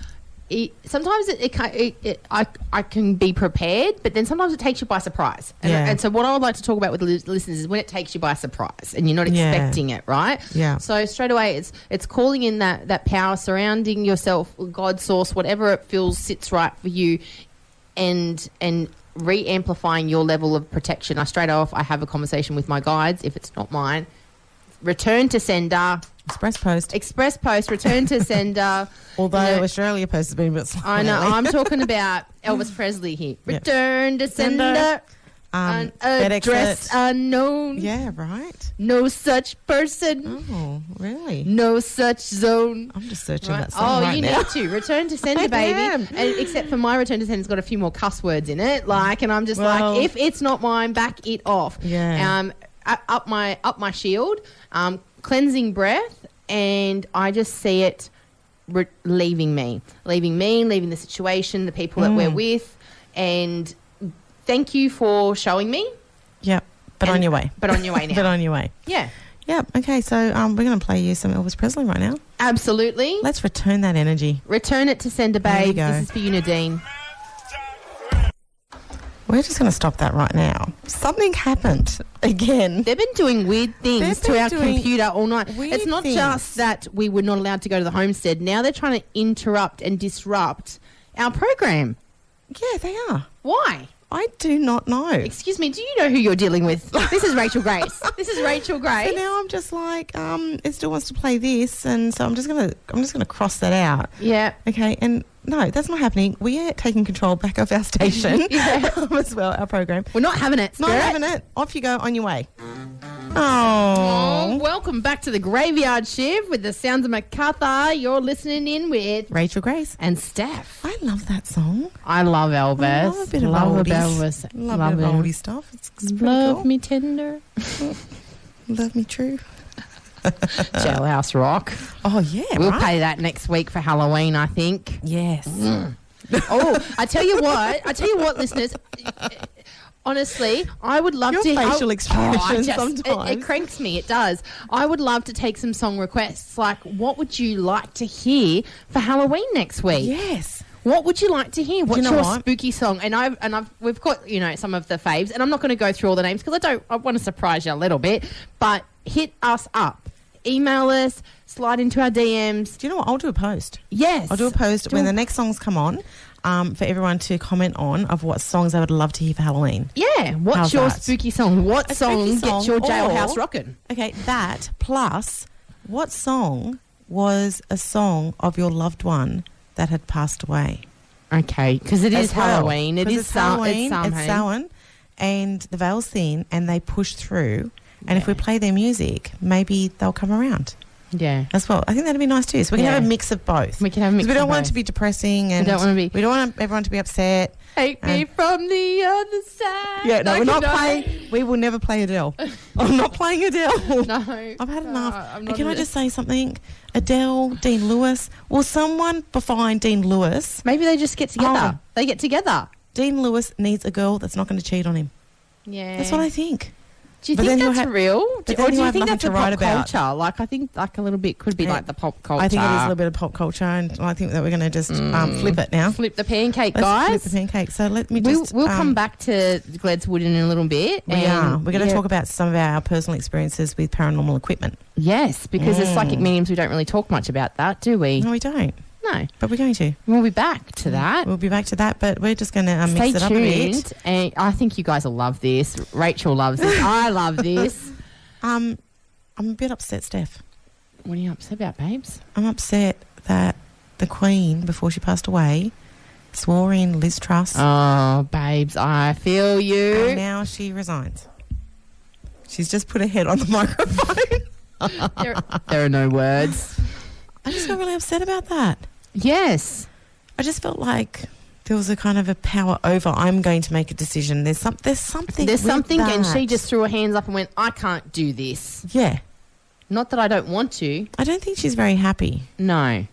Speaker 5: Sometimes I can be prepared, but then sometimes it takes you by surprise. And so what I would like to talk about with the listeners is when it takes you by surprise and you're not expecting it, right?
Speaker 4: Yeah.
Speaker 5: So straight away, it's calling in that power, surrounding yourself, God, source, whatever it feels sits right for you, and re-amplifying your level of protection. I have a conversation with my guides. If it's not mine, return to sender. Express post, return to sender.
Speaker 4: Although Australia Post has been a bit slow.
Speaker 5: I know. I'm talking about Elvis Presley here. Return to sender. Address unknown.
Speaker 4: Yeah, right.
Speaker 5: No such person.
Speaker 4: Oh, really?
Speaker 5: No such zone.
Speaker 4: I'm just searching that song right now.
Speaker 5: Need to. Return to sender, baby. And except for my return to sender's got a few more cuss words in it. And I'm just if it's not mine, back it off.
Speaker 4: Yeah.
Speaker 5: Up my shield. Cleansing breath, and I just see it leaving me, leaving the situation, the people that we're with, and thank you for showing me.
Speaker 4: Yeah, on your way.
Speaker 5: But on your way now.
Speaker 4: But on your way.
Speaker 5: Yeah.
Speaker 4: Yeah, okay, so we're going to play you some Elvis Presley right now.
Speaker 5: Absolutely.
Speaker 4: Let's return that energy.
Speaker 5: Return it to sender, babe. This is for you, Nadine.
Speaker 4: We're just going to stop that right now. Something happened again.
Speaker 5: They've been doing weird things to our computer all night. It's not just that we were not allowed to go to the homestead. Now they're trying to interrupt and disrupt our program.
Speaker 4: Yeah, they are.
Speaker 5: Why?
Speaker 4: I do not know.
Speaker 5: Excuse me, do you know who you're dealing with? This is Rachel Grace.
Speaker 4: So now I'm just like, it still wants to play this, and so I'm just gonna cross that out.
Speaker 5: Yeah.
Speaker 4: Okay, and No, that's not happening. We are taking control back of our station as well, our program.
Speaker 5: We're not having it, Spirit.
Speaker 4: Not having it. Off you go, on your way.
Speaker 5: Oh, welcome back to the Graveyard Shift with the sounds of Macarthur. You're listening in with
Speaker 4: Rachel Grace
Speaker 5: and Steph.
Speaker 4: I love that song.
Speaker 5: I love Elvis.
Speaker 4: I love a bit of oldies. Love a bit of oldie stuff. It's pretty
Speaker 5: love
Speaker 4: cool.
Speaker 5: me tender.
Speaker 4: Love me true.
Speaker 5: Jailhouse Rock.
Speaker 4: Oh, yeah,
Speaker 5: We'll
Speaker 4: right.
Speaker 5: play that next week for Halloween, I think.
Speaker 4: Yes.
Speaker 5: Oh, I tell you what, listeners. Honestly, I would love
Speaker 4: Your
Speaker 5: to...
Speaker 4: facial expression
Speaker 5: sometimes. It cranks me, it does. I would love to take some song requests. Like, what would you like to hear for Halloween next week?
Speaker 4: Yes.
Speaker 5: What would you like to hear? What's
Speaker 4: you know
Speaker 5: your
Speaker 4: what?
Speaker 5: spooky song? We've got, some of the faves, and I'm not going to go through all the names because I want to surprise you a little bit, but hit us up. Email us, slide into our DMs.
Speaker 4: Do you know what? I'll do a post.
Speaker 5: Yes.
Speaker 4: I'll do a post when the next songs come on for everyone to comment on of what songs they would love to hear for Halloween.
Speaker 5: Yeah. What's
Speaker 4: How's
Speaker 5: your
Speaker 4: that?
Speaker 5: spooky song? What song gets your jailhouse rocking?
Speaker 4: Okay, that plus what song was a song of your loved one that had passed away?
Speaker 5: Okay, because it is
Speaker 4: As well.
Speaker 5: Halloween. It
Speaker 4: 'Cause
Speaker 5: is
Speaker 4: it's Halloween.
Speaker 5: Samhain.
Speaker 4: It's Samhain, and the veil's thin, and they push through. And if we play their music, maybe they'll come around.
Speaker 5: Yeah.
Speaker 4: As well. I think that'd be nice too. So we can have a mix of both.
Speaker 5: We can have a mix
Speaker 4: 'Cause we don't
Speaker 5: of
Speaker 4: want
Speaker 5: both.
Speaker 4: it to be depressing, and
Speaker 5: We don't want to be...
Speaker 4: we don't want everyone to be upset.
Speaker 5: Take me from the other side.
Speaker 4: Yeah, no,
Speaker 5: Like,
Speaker 4: we're not
Speaker 5: you know.
Speaker 4: playing. We will never play Adele. I'm not playing Adele.
Speaker 5: No.
Speaker 4: I've had enough.
Speaker 5: I'm
Speaker 4: And
Speaker 5: not
Speaker 4: can I
Speaker 5: in
Speaker 4: just say something? Adele, Dean Lewis. Will someone behind Dean Lewis?
Speaker 5: Maybe they just get together.
Speaker 4: Oh.
Speaker 5: They get together.
Speaker 4: Dean Lewis needs a girl that's not going to cheat on him.
Speaker 5: Yeah.
Speaker 4: That's what I think.
Speaker 5: Do you
Speaker 4: But
Speaker 5: think
Speaker 4: then you'll
Speaker 5: that's
Speaker 4: have-
Speaker 5: real?
Speaker 4: but
Speaker 5: Or
Speaker 4: then
Speaker 5: do
Speaker 4: you'll
Speaker 5: you
Speaker 4: have
Speaker 5: think
Speaker 4: nothing
Speaker 5: that's
Speaker 4: to
Speaker 5: a
Speaker 4: write
Speaker 5: pop
Speaker 4: about.
Speaker 5: culture? Like, I think like a little bit could be
Speaker 4: Yeah.
Speaker 5: like the pop culture.
Speaker 4: I think it is a little bit of pop culture, and I think that we're going to just flip it now.
Speaker 5: Flip the pancake,
Speaker 4: Let's
Speaker 5: guys.
Speaker 4: flip the pancake. So let me just...
Speaker 5: We'll come back to Gledswood in a little bit.
Speaker 4: We are. We're going to talk about some of our personal experiences with paranormal equipment.
Speaker 5: Yes, because as psychic mediums, we don't really talk much about that, do we?
Speaker 4: No, we don't.
Speaker 5: No.
Speaker 4: But we're going to.
Speaker 5: We'll be back to that.
Speaker 4: We'll be back to that, but we're just going to mix
Speaker 5: Stay
Speaker 4: it up a bit.
Speaker 5: tuned. And I think you guys will love this. Rachel loves this. I love this.
Speaker 4: I'm a bit upset, Steph.
Speaker 5: What are you upset about, babes?
Speaker 4: I'm upset that the Queen, before she passed away, swore in Liz Truss.
Speaker 5: Oh, babes, I feel you.
Speaker 4: And now she resigns. She's just put her head on the microphone.
Speaker 5: There are no words.
Speaker 4: I just got really upset about that.
Speaker 5: Yes.
Speaker 4: I just felt like there was a kind of a power over, I'm going to make a decision. There's something
Speaker 5: There's
Speaker 4: with
Speaker 5: something, and
Speaker 4: that.
Speaker 5: she just threw her hands up and went, I can't do this.
Speaker 4: Yeah.
Speaker 5: Not that I don't want to.
Speaker 4: I don't think she's very happy.
Speaker 5: No.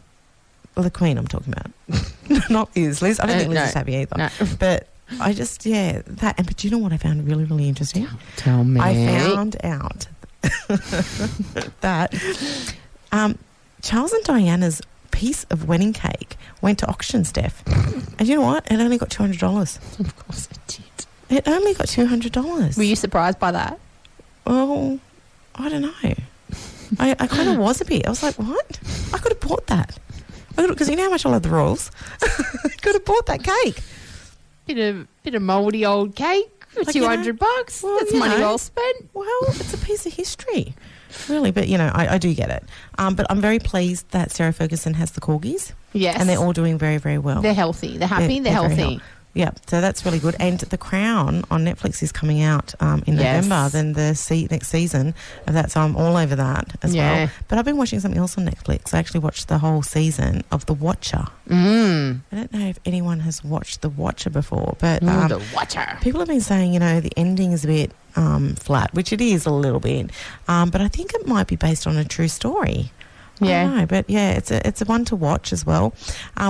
Speaker 4: Well, the Queen I'm talking about. Not Liz. I don't think Liz is happy either.
Speaker 5: No.
Speaker 4: But I just, that. And but do you know what I found really, really interesting?
Speaker 5: Tell me.
Speaker 4: I found out that Charles and Diana's piece of wedding cake went to auction, Steph. And you know what? It only got $200.
Speaker 5: Of course it did.
Speaker 4: It only got $200.
Speaker 5: Were you surprised by that?
Speaker 4: Well, I don't know. I kind of was a bit. I was like, what? I could have bought that. Because you know how much I love the Royals. I could have bought that cake.
Speaker 5: Bit of mouldy old cake for
Speaker 4: Like, you know,
Speaker 5: $200.
Speaker 4: well,
Speaker 5: That's
Speaker 4: you
Speaker 5: money
Speaker 4: know.
Speaker 5: well spent.
Speaker 4: Well, it's a piece of history. Really, but I do get it. But I'm very pleased that Sarah Ferguson has the corgis.
Speaker 5: Yes.
Speaker 4: And they're all doing very, very well.
Speaker 5: They're healthy. They're happy. They're
Speaker 4: very
Speaker 5: healthy.
Speaker 4: Yeah, so that's really good. And The Crown on Netflix is coming out in November. Then the next season of that, so I'm all over that as well. But I've been watching something else on Netflix. I actually watched the whole season of The Watcher. I don't know if anyone has watched The Watcher before, but
Speaker 5: The Watcher.
Speaker 4: People have been saying, the ending is a bit flat, which it is a little bit. But I think it might be based on a true story. I don't know, but it's a one to watch as well.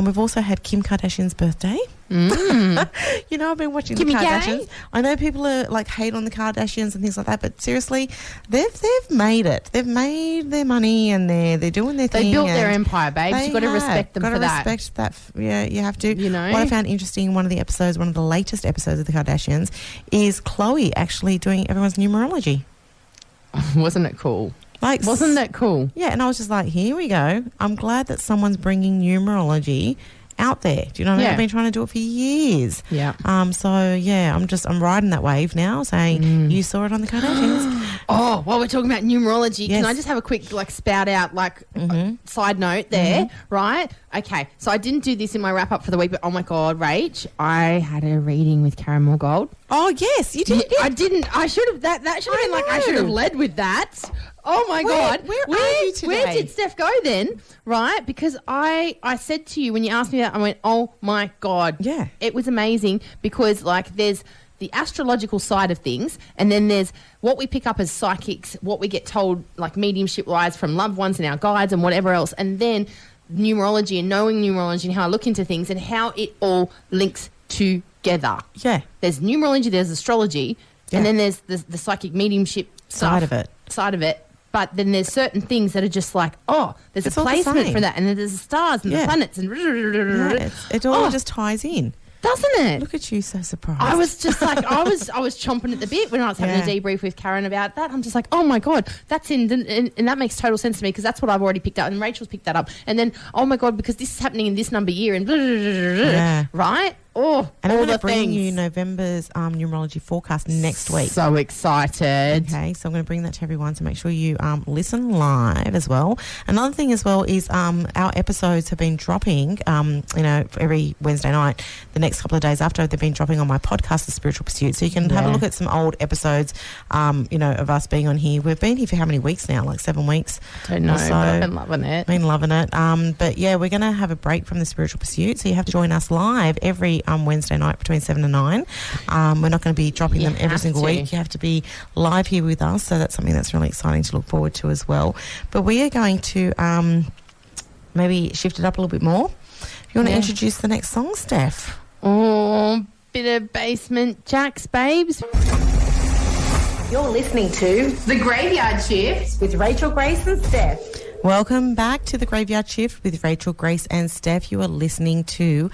Speaker 4: We've also had Kim Kardashian's birthday. I've been watching
Speaker 5: Kimmy
Speaker 4: the Kardashians.
Speaker 5: K?
Speaker 4: I know people are like hate on the Kardashians and things like that, but seriously, they've made it. They've made their money and they're doing their thing.
Speaker 5: They built their empire, babes. You've got to respect them for that.
Speaker 4: Respect that. Yeah, you have to.
Speaker 5: You know?
Speaker 4: What I found interesting in one of the latest episodes of the Kardashians, is Khloe actually doing everyone's numerology.
Speaker 5: Wasn't it cool?
Speaker 4: Wasn't
Speaker 5: that cool?
Speaker 4: Yeah, and I was just like, here we go. I'm glad that someone's bringing numerology out there. Do you know what I mean?
Speaker 5: Yeah.
Speaker 4: I've been trying to do it for years.
Speaker 5: Yeah.
Speaker 4: I'm riding that wave now, saying you saw it on the Kardashians.
Speaker 5: Oh, while we're talking about numerology,
Speaker 4: Yes.
Speaker 5: can I just have a quick spout out side note there, right? Okay, so I didn't do this in my wrap up for the week, but oh my God, Rach, I had a reading with Karen Morgold.
Speaker 4: Oh yes, you did.
Speaker 5: Yeah, I didn't. I should have. That should have been like I should have led with that. Oh my God,
Speaker 4: where are you today?
Speaker 5: Where did Steph go then? Right, because I said to you when you asked me that, I went, oh my God,
Speaker 4: Yeah.
Speaker 5: it was amazing because like there's the astrological side of things, and then there's what we pick up as psychics, what we get told like mediumship wise from loved ones and our guides and whatever else, and then numerology and knowing numerology and how I look into things and how it all links together.
Speaker 4: Yeah.
Speaker 5: There's numerology, there's astrology,
Speaker 4: Yeah.
Speaker 5: and then there's the psychic mediumship
Speaker 4: Side
Speaker 5: stuff,
Speaker 4: of it.
Speaker 5: But then there's certain things that are just like, there's
Speaker 4: It's
Speaker 5: a
Speaker 4: all the
Speaker 5: placement
Speaker 4: same.
Speaker 5: for that, and then there's the stars and the
Speaker 4: Yeah.
Speaker 5: planets and
Speaker 4: It all just ties in.
Speaker 5: doesn't it?
Speaker 4: Look at you, so surprised.
Speaker 5: I was just like, I was chomping at the bit when I was having a debrief with Karen about that. I'm just like, oh my God, that's and that makes total sense to me because that's what I've already picked up, and Rachel's picked that up. And then, oh my God, because this is happening in this number year, and right? Oh,
Speaker 4: And
Speaker 5: all
Speaker 4: I'm going
Speaker 5: the
Speaker 4: to bring
Speaker 5: things.
Speaker 4: you November's numerology forecast next week.
Speaker 5: So excited.
Speaker 4: Okay, so I'm going to bring that to everyone, so make sure you listen live as well. Another thing as well is our episodes have been dropping, every Wednesday night. The next couple of days after, they've been dropping on my podcast, The Spiritual Pursuit. So you can have a look at some old episodes, of us being on here. We've been here for how many weeks now? Like 7 weeks?
Speaker 5: Don't know,
Speaker 4: So,
Speaker 5: but I've been loving it.
Speaker 4: Been loving it. But yeah, we're going to have a break from The Spiritual Pursuit, so you have to join us live every Wednesday night between 7 and 9. We're not going to be dropping them every single week. You have to be live here with us, so that's something that's really exciting to look forward to as well. But we are going to maybe shift it up a little bit more. If you want to introduce the next song, Steph.
Speaker 5: Oh, bit of Basement Jacks, babes.
Speaker 1: You're listening to
Speaker 3: The Graveyard Shift
Speaker 1: with Rachel Grace and Steph.
Speaker 4: Welcome back to the Graveyard Shift with Rachel Grace and Steph. You are listening to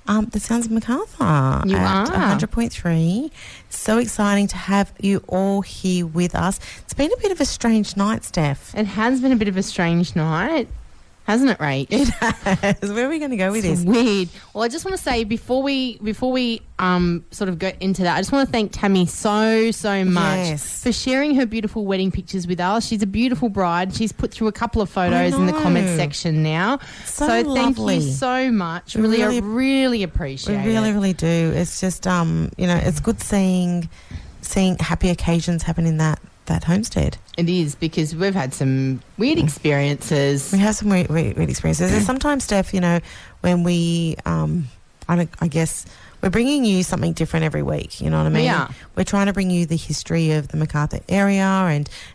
Speaker 4: the Sounds of Macarthur
Speaker 5: You
Speaker 4: at
Speaker 5: are.
Speaker 4: 100.3. So exciting to have you all here with us. It's been a bit of a strange night, Steph.
Speaker 5: It has been a bit of a strange night, hasn't it, Rach?
Speaker 4: It has. Where are we going to go with
Speaker 5: It's
Speaker 4: this?
Speaker 5: weird. Well, I just want to say before we sort of go into that, I just want to thank Tammy so much
Speaker 4: Yes.
Speaker 5: for sharing her beautiful wedding pictures with us. She's a beautiful bride. She's put through a couple of photos in the comment section now.
Speaker 4: So
Speaker 5: thank
Speaker 4: lovely.
Speaker 5: you so much.
Speaker 4: We
Speaker 5: Really, I
Speaker 4: really-
Speaker 5: really appreciate
Speaker 4: We really,
Speaker 5: it.
Speaker 4: really do. It's just, it's good seeing happy occasions happen in that homestead.
Speaker 5: It is, because we've had some weird experiences.
Speaker 4: We have some weird experiences. And sometimes, Steph, when we, I guess, we're bringing you something different every week. You know what I mean?
Speaker 5: Yeah.
Speaker 4: We're trying to bring you the history of the Macarthur area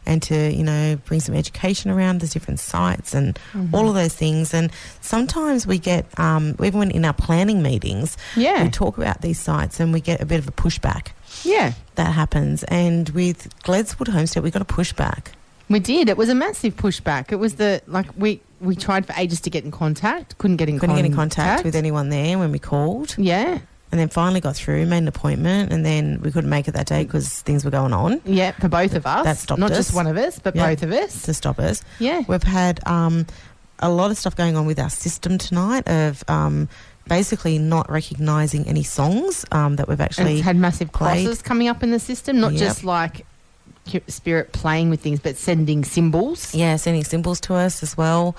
Speaker 4: and to, bring some education around the different sites and all of those things. And sometimes we get, even when in our planning meetings, we talk about these sites and we get a bit of a pushback.
Speaker 5: Yeah.
Speaker 4: That happens. And with Gledswood Homestead, we got a pushback.
Speaker 5: We did. It was a massive pushback. It was we tried for ages to get in contact. Couldn't get in contact
Speaker 4: with anyone there when we called.
Speaker 5: Yeah.
Speaker 4: And then finally got through, made an appointment, and then we couldn't make it that day because things were going on.
Speaker 5: Yeah, for both of us.
Speaker 4: That stopped
Speaker 5: Not
Speaker 4: us.
Speaker 5: just one of us, but both of us.
Speaker 4: To stop us.
Speaker 5: Yeah.
Speaker 4: We've had a lot of stuff going on with our system tonight of basically not recognising any songs that we've actually
Speaker 5: It's had massive
Speaker 4: played.
Speaker 5: crosses coming up in the system, not just like spirit playing with things, but sending symbols.
Speaker 4: Yeah, sending symbols to us as well.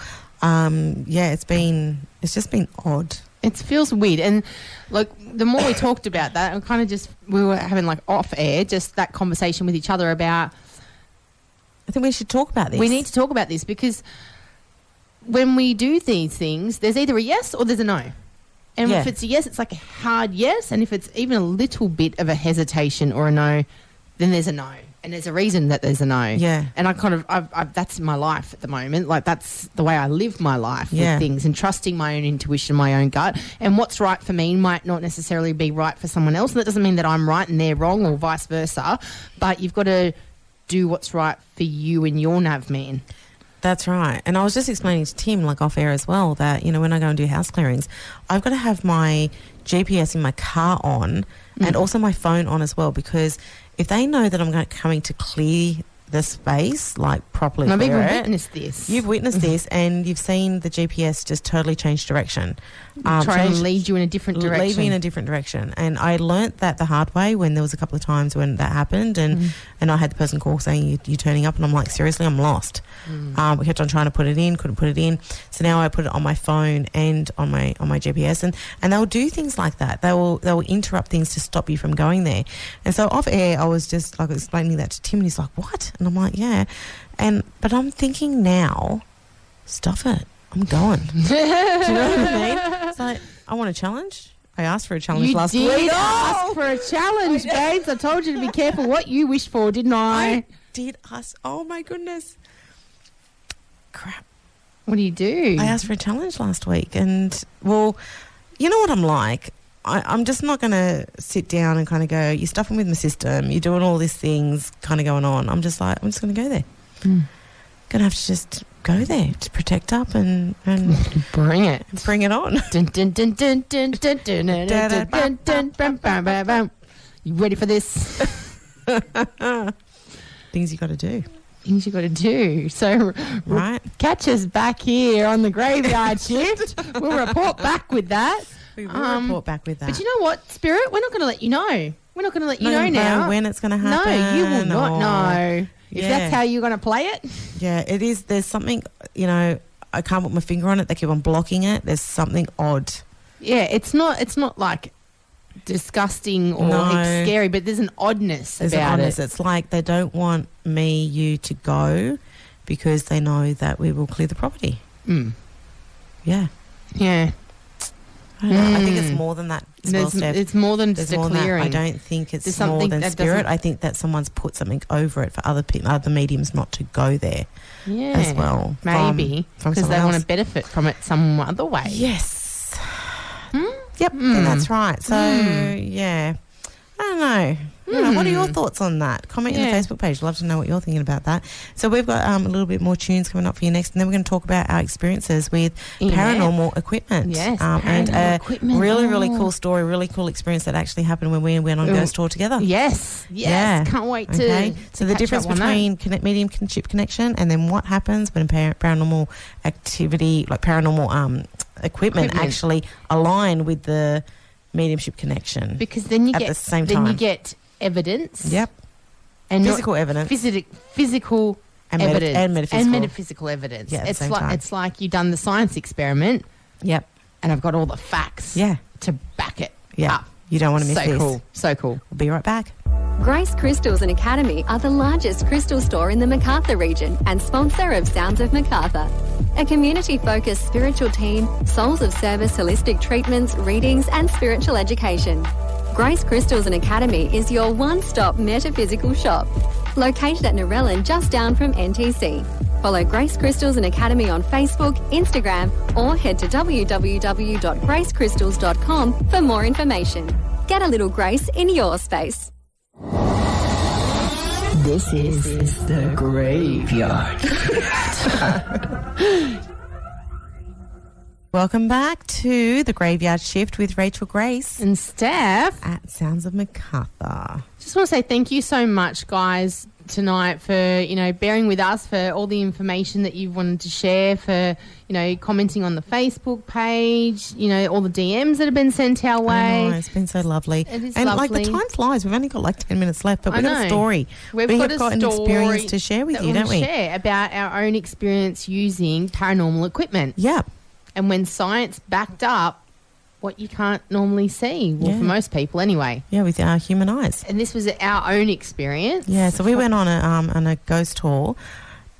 Speaker 4: It's just been odd.
Speaker 5: It feels weird. And like the more we talked about that, we were having like off air, just that conversation with each other about,
Speaker 4: I think we should talk about this.
Speaker 5: we need to talk about this, because when we do these things, there's either a yes or there's a no. And if it's a yes, it's like a hard yes. And if it's even a little bit of a hesitation or a no, then there's a no. And there's a reason that there's a no.
Speaker 4: Yeah.
Speaker 5: And I've that's my life at the moment. Like, that's the way I live my life
Speaker 4: Yeah.
Speaker 5: with things, and trusting my own intuition, my own gut. And what's right for me might not necessarily be right for someone else. And that doesn't mean that I'm right and they're wrong, or vice versa. But you've got to do what's right for you and your nav man.
Speaker 4: That's right. And I was just explaining to Tim, like off air as well, that, when I go and do house clearings, I've got to have my GPS in my car on and also my phone on as well, because if they know that I'm coming to clear the space, like properly.
Speaker 5: And I've even
Speaker 4: clear it.
Speaker 5: witnessed this.
Speaker 4: You've witnessed this, and you've seen the GPS just totally change direction.
Speaker 5: Try and lead you in a different direction.
Speaker 4: Lead me in a different direction. And I learnt that the hard way when there was a couple of times when that happened, and I had the person call saying, you're turning up, and I'm like, seriously, I'm lost. We kept on trying to put it in, couldn't put it in. So now I put it on my phone and on my GPS, and they'll do things like that. They'll interrupt things to stop you from going there. And so off air, I was just like explaining that to Tim, and he's like, what? And I'm like, yeah. But I'm thinking now, stuff it. I'm going. Do you know what I mean? It's like, I want a challenge. I asked for a challenge last week.
Speaker 5: You did ask for a challenge, babes. I told you to be careful what you wished for, didn't I?
Speaker 4: I did ask. Oh, my goodness. Crap.
Speaker 5: What do you do?
Speaker 4: I asked for a challenge last week, and, well, you know what I'm like? I'm just not going to sit down and kind of go, you're stuffing with my system, you're doing all these things kind of going on. I'm just like, I'm just going to go there. Going to have to just go there to protect up and
Speaker 5: bring it.
Speaker 4: Bring it on.
Speaker 5: You ready for this?
Speaker 4: Things you got to do.
Speaker 5: Things you got to do. So,
Speaker 4: right.
Speaker 5: Catch us back here on the graveyard shift. We'll report back with that.
Speaker 4: We will report back with that.
Speaker 5: But you know what, Spirit? We're not going to let you know. We're not going to let you know now.
Speaker 4: When it's going to happen.
Speaker 5: No, you will not know. If that's how you're going to play it.
Speaker 4: Yeah, it is. There's something, I can't put my finger on it. They keep on blocking it. There's something odd.
Speaker 5: Yeah, it's not like disgusting or scary, but there's an oddness about it.
Speaker 4: It's like they don't want you to go because they know that we will clear the property. Yeah.
Speaker 5: Yeah.
Speaker 4: I think it's more than that as well, Steph.
Speaker 5: It's more than just a clearing.
Speaker 4: I don't think it's more than spirit. I think that someone's put something over it for other people, other mediums not to go there as well.
Speaker 5: Maybe because they want to benefit from it some other way.
Speaker 4: Yes. Yep, that's right. So, yeah. I don't know. What are your thoughts on that? Comment in the Facebook page. Love to know what you're thinking about that. So we've got a little bit more tunes coming up for you next, and then we're going to talk about our experiences with paranormal equipment.
Speaker 5: Yes,
Speaker 4: and a
Speaker 5: equipment.
Speaker 4: really cool story, really cool experience that actually happened when we went on Ghost Tour together.
Speaker 5: Yes. Can't wait to
Speaker 4: So the difference between mediumship connection and then what happens when paranormal activity, like paranormal equipment actually align with the mediumship connection,
Speaker 5: because then you
Speaker 4: at
Speaker 5: get
Speaker 4: the same time.
Speaker 5: Then you get evidence.
Speaker 4: Yep.
Speaker 5: And
Speaker 4: physical evidence.
Speaker 5: Physical
Speaker 4: and
Speaker 5: evidence.
Speaker 4: And metaphysical.
Speaker 5: And metaphysical evidence.
Speaker 4: Yeah, at the same time.
Speaker 5: It's like you've done the science experiment.
Speaker 4: Yep.
Speaker 5: And I've got all the facts.
Speaker 4: Yeah.
Speaker 5: To back it up.
Speaker 4: You don't want to miss this.
Speaker 5: Cool. So cool.
Speaker 4: We'll be right back.
Speaker 9: Grace Crystals and Academy are the largest crystal store in the Macarthur region and sponsor of Sounds of Macarthur, a community-focused spiritual team, souls of service, holistic treatments, readings and spiritual education. Grace Crystals and Academy is your one-stop metaphysical shop, located at Narellan just down from NTC. Follow Grace Crystals and Academy on Facebook, Instagram or head to www.gracecrystals.com for more information. Get a little grace in your space.
Speaker 8: This is the graveyard.
Speaker 4: Welcome back to the Graveyard Shift with Rachel Grace
Speaker 5: and Steph
Speaker 4: at Sounds of Macarthur.
Speaker 5: Just want to say thank you so much, guys, tonight for bearing with us, for all the information that you've wanted to share, for commenting on the Facebook page, all the DMs that have been sent our way.
Speaker 4: I know, it's been so lovely.
Speaker 5: It is
Speaker 4: and
Speaker 5: lovely.
Speaker 4: Like the time flies. We've only got like 10 minutes left, but we've got a story.
Speaker 5: We've
Speaker 4: got
Speaker 5: an
Speaker 4: an experience to share with you, don't we?
Speaker 5: Share about our own experience using paranormal equipment.
Speaker 4: Yeah.
Speaker 5: And when science backed up what you can't normally see, for most people anyway.
Speaker 4: Yeah, with our human eyes.
Speaker 5: And this was our own experience.
Speaker 4: Yeah, so we went on a ghost tour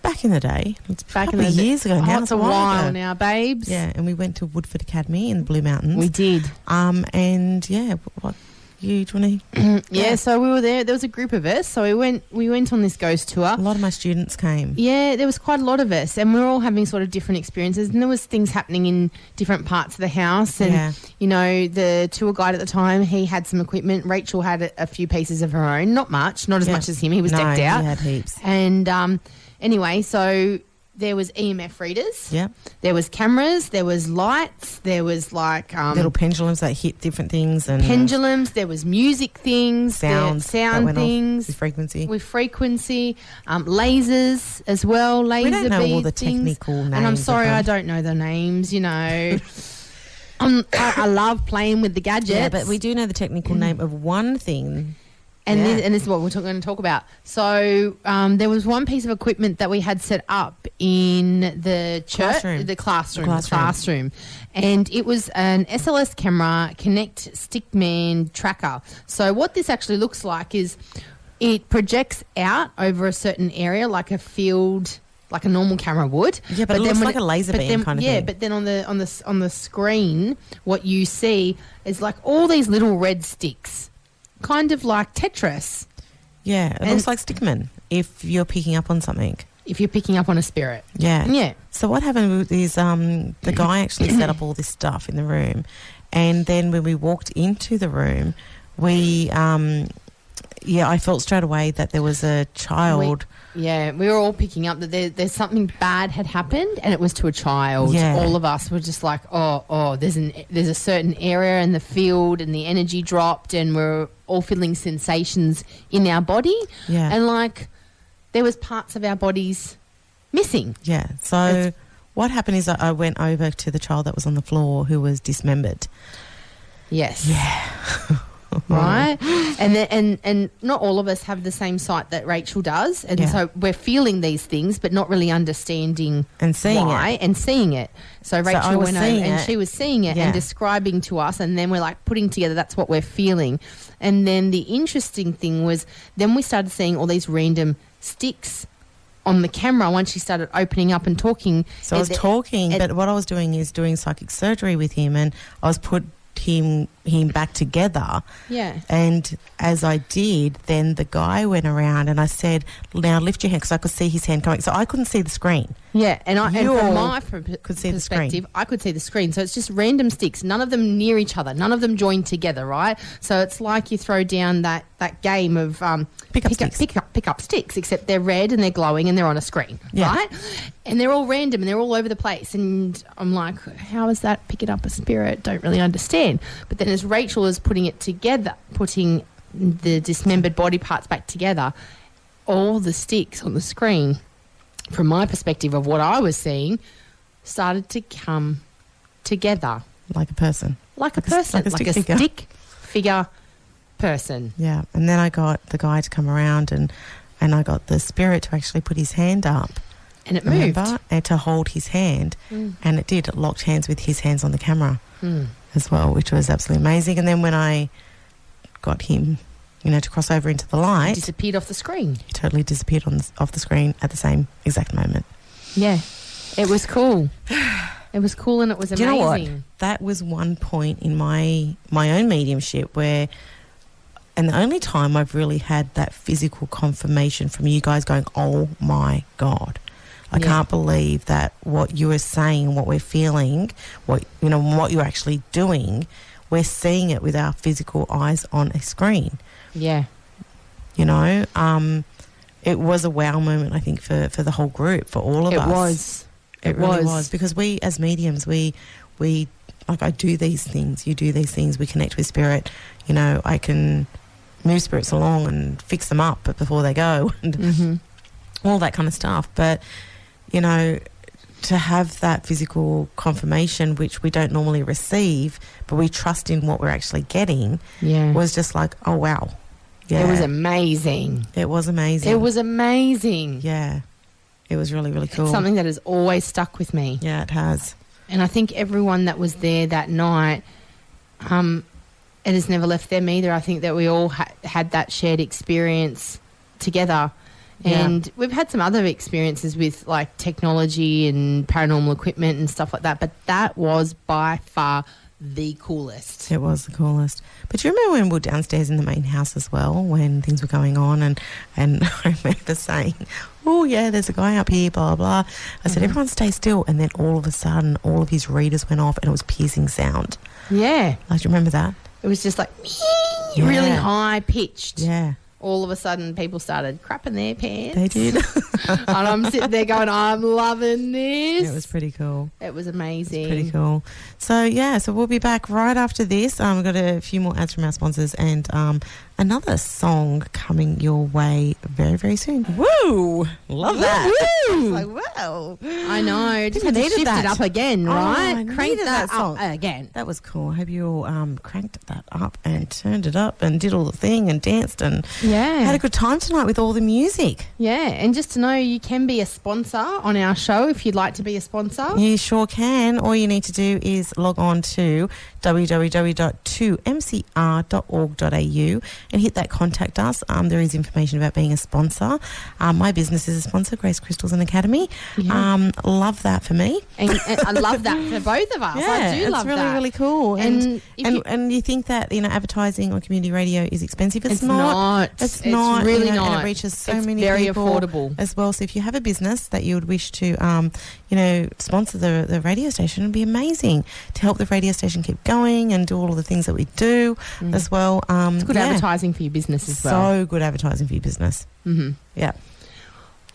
Speaker 4: back in the day. It's back in the years ago now.
Speaker 5: It's a while now, babes.
Speaker 4: Yeah, and we went to Woodford Academy in the Blue Mountains.
Speaker 5: We did.
Speaker 4: And yeah, what you do you want to?
Speaker 5: Yeah, so we were there. There was a group of us. So we went on this ghost tour. A
Speaker 4: lot of my students came.
Speaker 5: Yeah, there was quite a lot of us, and we were all having sort of different experiences. And there was things happening in different parts of the house. And the tour guide at the time, he had some equipment. Rachel had a few pieces of her own, not much, not as much as him. He was decked out.
Speaker 4: He had heaps.
Speaker 5: And anyway, so there was EMF readers.
Speaker 4: Yeah.
Speaker 5: There was cameras. There was lights. There was like
Speaker 4: little pendulums that hit different things and
Speaker 5: pendulums. There was music things,
Speaker 4: sound
Speaker 5: things
Speaker 4: with frequency.
Speaker 5: Lasers as well. Laser
Speaker 4: we don't know all the
Speaker 5: things.
Speaker 4: technical names.
Speaker 5: And I'm sorry, I don't know the names. You know, I love playing with the gadgets.
Speaker 4: Yeah, but we do know the technical name of one thing.
Speaker 5: And, this is what we're going to talk about. So there was one piece of equipment that we had set up in the classroom. And it was an SLS camera Connect Stickman tracker. So what this actually looks like is it projects out over a certain area like a field, like a normal camera would.
Speaker 4: Yeah, but it looks like a laser beam kind of thing.
Speaker 5: Yeah, but then on the screen, what you see is like all these little red sticks. Kind of like Tetris.
Speaker 4: Yeah, it looks like Stickman if you're picking up on something.
Speaker 5: If you're picking up on a spirit.
Speaker 4: Yeah.
Speaker 5: Yeah.
Speaker 4: So what happened is the guy actually set up all this stuff in the room, and then when we walked into the room, we I felt straight away that there was a child.
Speaker 5: We were all picking up that there's something bad had happened, and it was to a child.
Speaker 4: Yeah.
Speaker 5: All of us were just like, there's a certain area in the field, and the energy dropped, and we're all feeling sensations in our body.
Speaker 4: Yeah.
Speaker 5: And like there was parts of our bodies missing.
Speaker 4: Yeah. So what happened is I went over to the child that was on the floor who was dismembered.
Speaker 5: Yes.
Speaker 4: Yeah.
Speaker 5: Right, and not all of us have the same sight that Rachel does, and so we're feeling these things, but not really understanding
Speaker 4: and seeing
Speaker 5: why
Speaker 4: it
Speaker 5: and seeing it. So Rachel went over and she was seeing it and
Speaker 4: Yeah.
Speaker 5: describing to us, and then we're like putting together that's what we're feeling. And then the interesting thing was, then we started seeing all these random sticks on the camera once she started opening up and talking.
Speaker 4: So I was talking, but what I was doing is doing psychic surgery with him, and I was put him back together.
Speaker 5: Yeah.
Speaker 4: And as I did, then the guy went around and I said, now lift your hand, because I could see his hand coming. So I couldn't see the screen.
Speaker 5: Yeah, and from my
Speaker 4: could see the screen.
Speaker 5: perspective, I could see the screen. So it's just random sticks, none of them near each other, none of them joined together, right? So it's like you throw down that game of pick up sticks, except they're red and they're glowing and they're on a screen, right? And they're all random and they're all over the place. And I'm like, how is that picking up a spirit? Don't really understand. But then as Rachel is putting it together, putting the dismembered body parts back together, all the sticks on the screen, from my perspective of what I was seeing, started to come together.
Speaker 4: Like a person.
Speaker 5: Like a person. Like a stick figure person.
Speaker 4: Yeah. And then I got the guy to come around and I got the spirit to actually put his hand up.
Speaker 5: And it moved.
Speaker 4: And to hold his hand. And it did. It locked hands with his hands on the camera as well, which was absolutely amazing. And then when I got him, to cross over into the light.
Speaker 5: He disappeared off the screen.
Speaker 4: He totally disappeared off the screen at the same exact moment.
Speaker 5: Yeah. It was cool. It was cool and it was amazing.
Speaker 4: Do you know what? That was one point in my own mediumship where, and the only time I've really had that physical confirmation from you guys going, oh my God. I can't believe that what you are saying, what we're feeling, what you're actually doing, we're seeing it with our physical eyes on a screen.
Speaker 5: Yeah.
Speaker 4: It was a wow moment, I think, for the whole group, for all of us. It really was. Because we, as mediums, we like, I do these things, you do these things, we connect with spirit. I can move spirits along and fix them up before they go and all that kind of stuff. But, to have that physical confirmation, which we don't normally receive, but we trust in what we're actually getting, was just like, oh, wow. Yeah.
Speaker 5: It was amazing.
Speaker 4: It was amazing.
Speaker 5: It was amazing.
Speaker 4: Yeah. It was really, really cool.
Speaker 5: It's something that has always stuck with me.
Speaker 4: Yeah, it has.
Speaker 5: And I think everyone that was there that night, it has never left them either. I think that we all had that shared experience together. And we've had some other experiences with like technology and paranormal equipment and stuff like that, but that was by far the coolest.
Speaker 4: It was the coolest. But do you remember when we were downstairs in the main house as well, when things were going on, and I remember saying, oh yeah, there's a guy up here, blah, blah. I said, everyone stay still. And then all of a sudden, all of his readers went off and it was piercing sound.
Speaker 5: Yeah.
Speaker 4: Like, do you remember that?
Speaker 5: It was just like really high pitched.
Speaker 4: Yeah.
Speaker 5: All of a sudden, people started crapping their pants.
Speaker 4: They did.
Speaker 5: And I'm sitting there going, I'm loving this.
Speaker 4: It was pretty cool.
Speaker 5: It was amazing.
Speaker 4: Pretty cool. So, so we'll be back right after this. We've got a few more ads from our sponsors and another song coming your way very, very soon. Woo! Love that.
Speaker 5: Woo!
Speaker 4: Like, wow.
Speaker 5: I know. Just
Speaker 4: I
Speaker 5: had to
Speaker 4: needed
Speaker 5: shift
Speaker 4: that.
Speaker 5: it up again, right?
Speaker 4: I
Speaker 5: Crank
Speaker 4: needed
Speaker 5: that
Speaker 4: that song.
Speaker 5: up again.
Speaker 4: That was cool. I hope you all cranked that up and turned it up and did all the thing and danced and had a good time tonight with all the music.
Speaker 5: Yeah, and just to know you can be a sponsor on our show if you'd like to be a sponsor.
Speaker 4: You sure can. All you need to do is log on to www.2mcr.org.au and hit that contact us. There is information about being a sponsor. My business is a sponsor, Grace Crystals and Academy.
Speaker 5: Yeah.
Speaker 4: Love that for me.
Speaker 5: And I love that for both of us.
Speaker 4: Yeah,
Speaker 5: I do love
Speaker 4: it's really,
Speaker 5: that.
Speaker 4: really cool.
Speaker 5: And
Speaker 4: And you think that, advertising on community radio is expensive. It's
Speaker 5: not.
Speaker 4: It's not.
Speaker 5: Really not.
Speaker 4: And it reaches so
Speaker 5: It's
Speaker 4: many
Speaker 5: very
Speaker 4: people
Speaker 5: affordable
Speaker 4: as well. So if you have a business that you would wish to, sponsor the radio station, it would be amazing to help the radio station keep going and do all of the things that we do as well.
Speaker 5: It's good advertising for your business as well.
Speaker 4: So good advertising for your business.
Speaker 5: Mm-hmm.
Speaker 4: Yeah.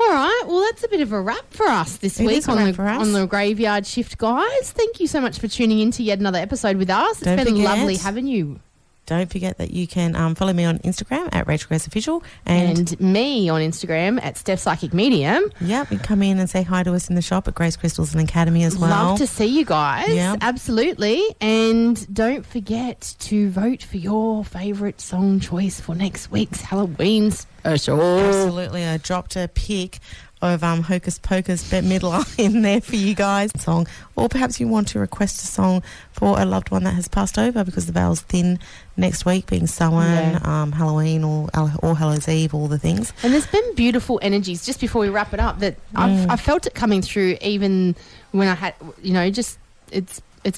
Speaker 5: All right, well, that's a bit of a wrap for us this week on the Graveyard Shift, guys. Thank you so much for tuning in to yet another episode with us. It's been lovely having you.
Speaker 4: Don't forget that you can follow me on Instagram at Rachel Grace Official
Speaker 5: and me on Instagram at Steph Psychic Medium.
Speaker 4: Yep, and come in and say hi to us in the shop at Grace Crystals and Academy as well.
Speaker 5: Love to see you guys.
Speaker 4: Yep.
Speaker 5: Absolutely. And don't forget to vote for your favourite song choice for next week's Halloween special.
Speaker 4: Absolutely. I dropped a pic of Hocus Pocus Bette Midler in there for you guys song, or perhaps you want to request a song for a loved one that has passed over because the veil's thin next week, being Samhain, Halloween, or All Hallows Eve, all the things.
Speaker 5: And there's been beautiful energies, just before we wrap it up, that I've felt it coming through even when I had, it's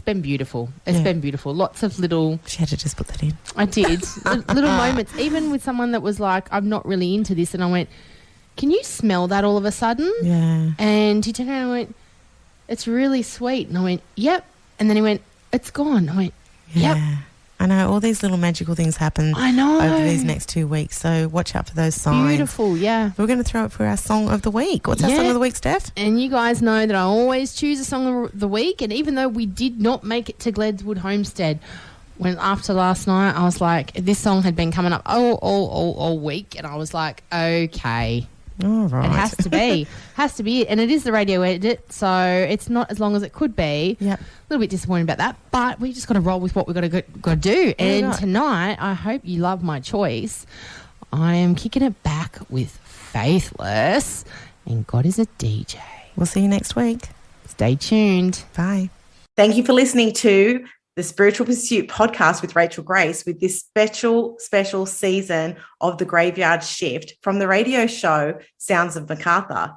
Speaker 5: been beautiful. It's been beautiful. Lots of little...
Speaker 4: She had to just put that in.
Speaker 5: I did. Little moments, even with someone that was like, I'm not really into this, and I went, can you smell that all of a sudden?
Speaker 4: Yeah.
Speaker 5: And he turned around and went, it's really sweet. And I went, yep. And then he went, it's gone. I went, yep.
Speaker 4: Yeah. I know, all these little magical things happen over these next 2 weeks, so watch out for those signs.
Speaker 5: Beautiful, yeah.
Speaker 4: We're going to throw it for our song of the week. What's our song of the week, Steph?
Speaker 5: And you guys know that I always choose a song of the week, and even though we did not make it to Gledswood Homestead, after last night, I was like, this song had been coming up all week, and I was like, okay.
Speaker 4: All right.
Speaker 5: It has to be. It. And it is the radio edit, so it's not as long as it could be.
Speaker 4: Yep.
Speaker 5: A little bit disappointed about that, but we just got to roll with what we've got to do. And tonight, I hope you love my choice. I am kicking it back with Faithless, and God is a DJ.
Speaker 4: We'll see you next week.
Speaker 5: Stay tuned.
Speaker 4: Bye.
Speaker 1: Thank you for listening to the Spiritual Pursuit podcast with Rachel Grace, with this special season of the Graveyard Shift from the radio show Sounds of Macarthur.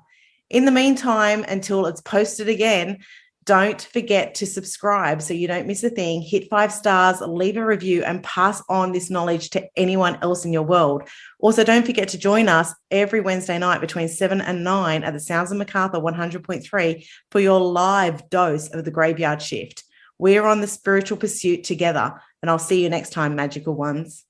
Speaker 1: In the meantime, until it's posted again, don't forget to subscribe so you don't miss a thing. Hit 5 stars, leave a review, and pass on this knowledge to anyone else in your world. Also, don't forget to join us every Wednesday night between 7 and 9 at the Sounds of Macarthur 100.3 for your live dose of the Graveyard Shift. We're on the spiritual pursuit together, and I'll see you next time, magical ones.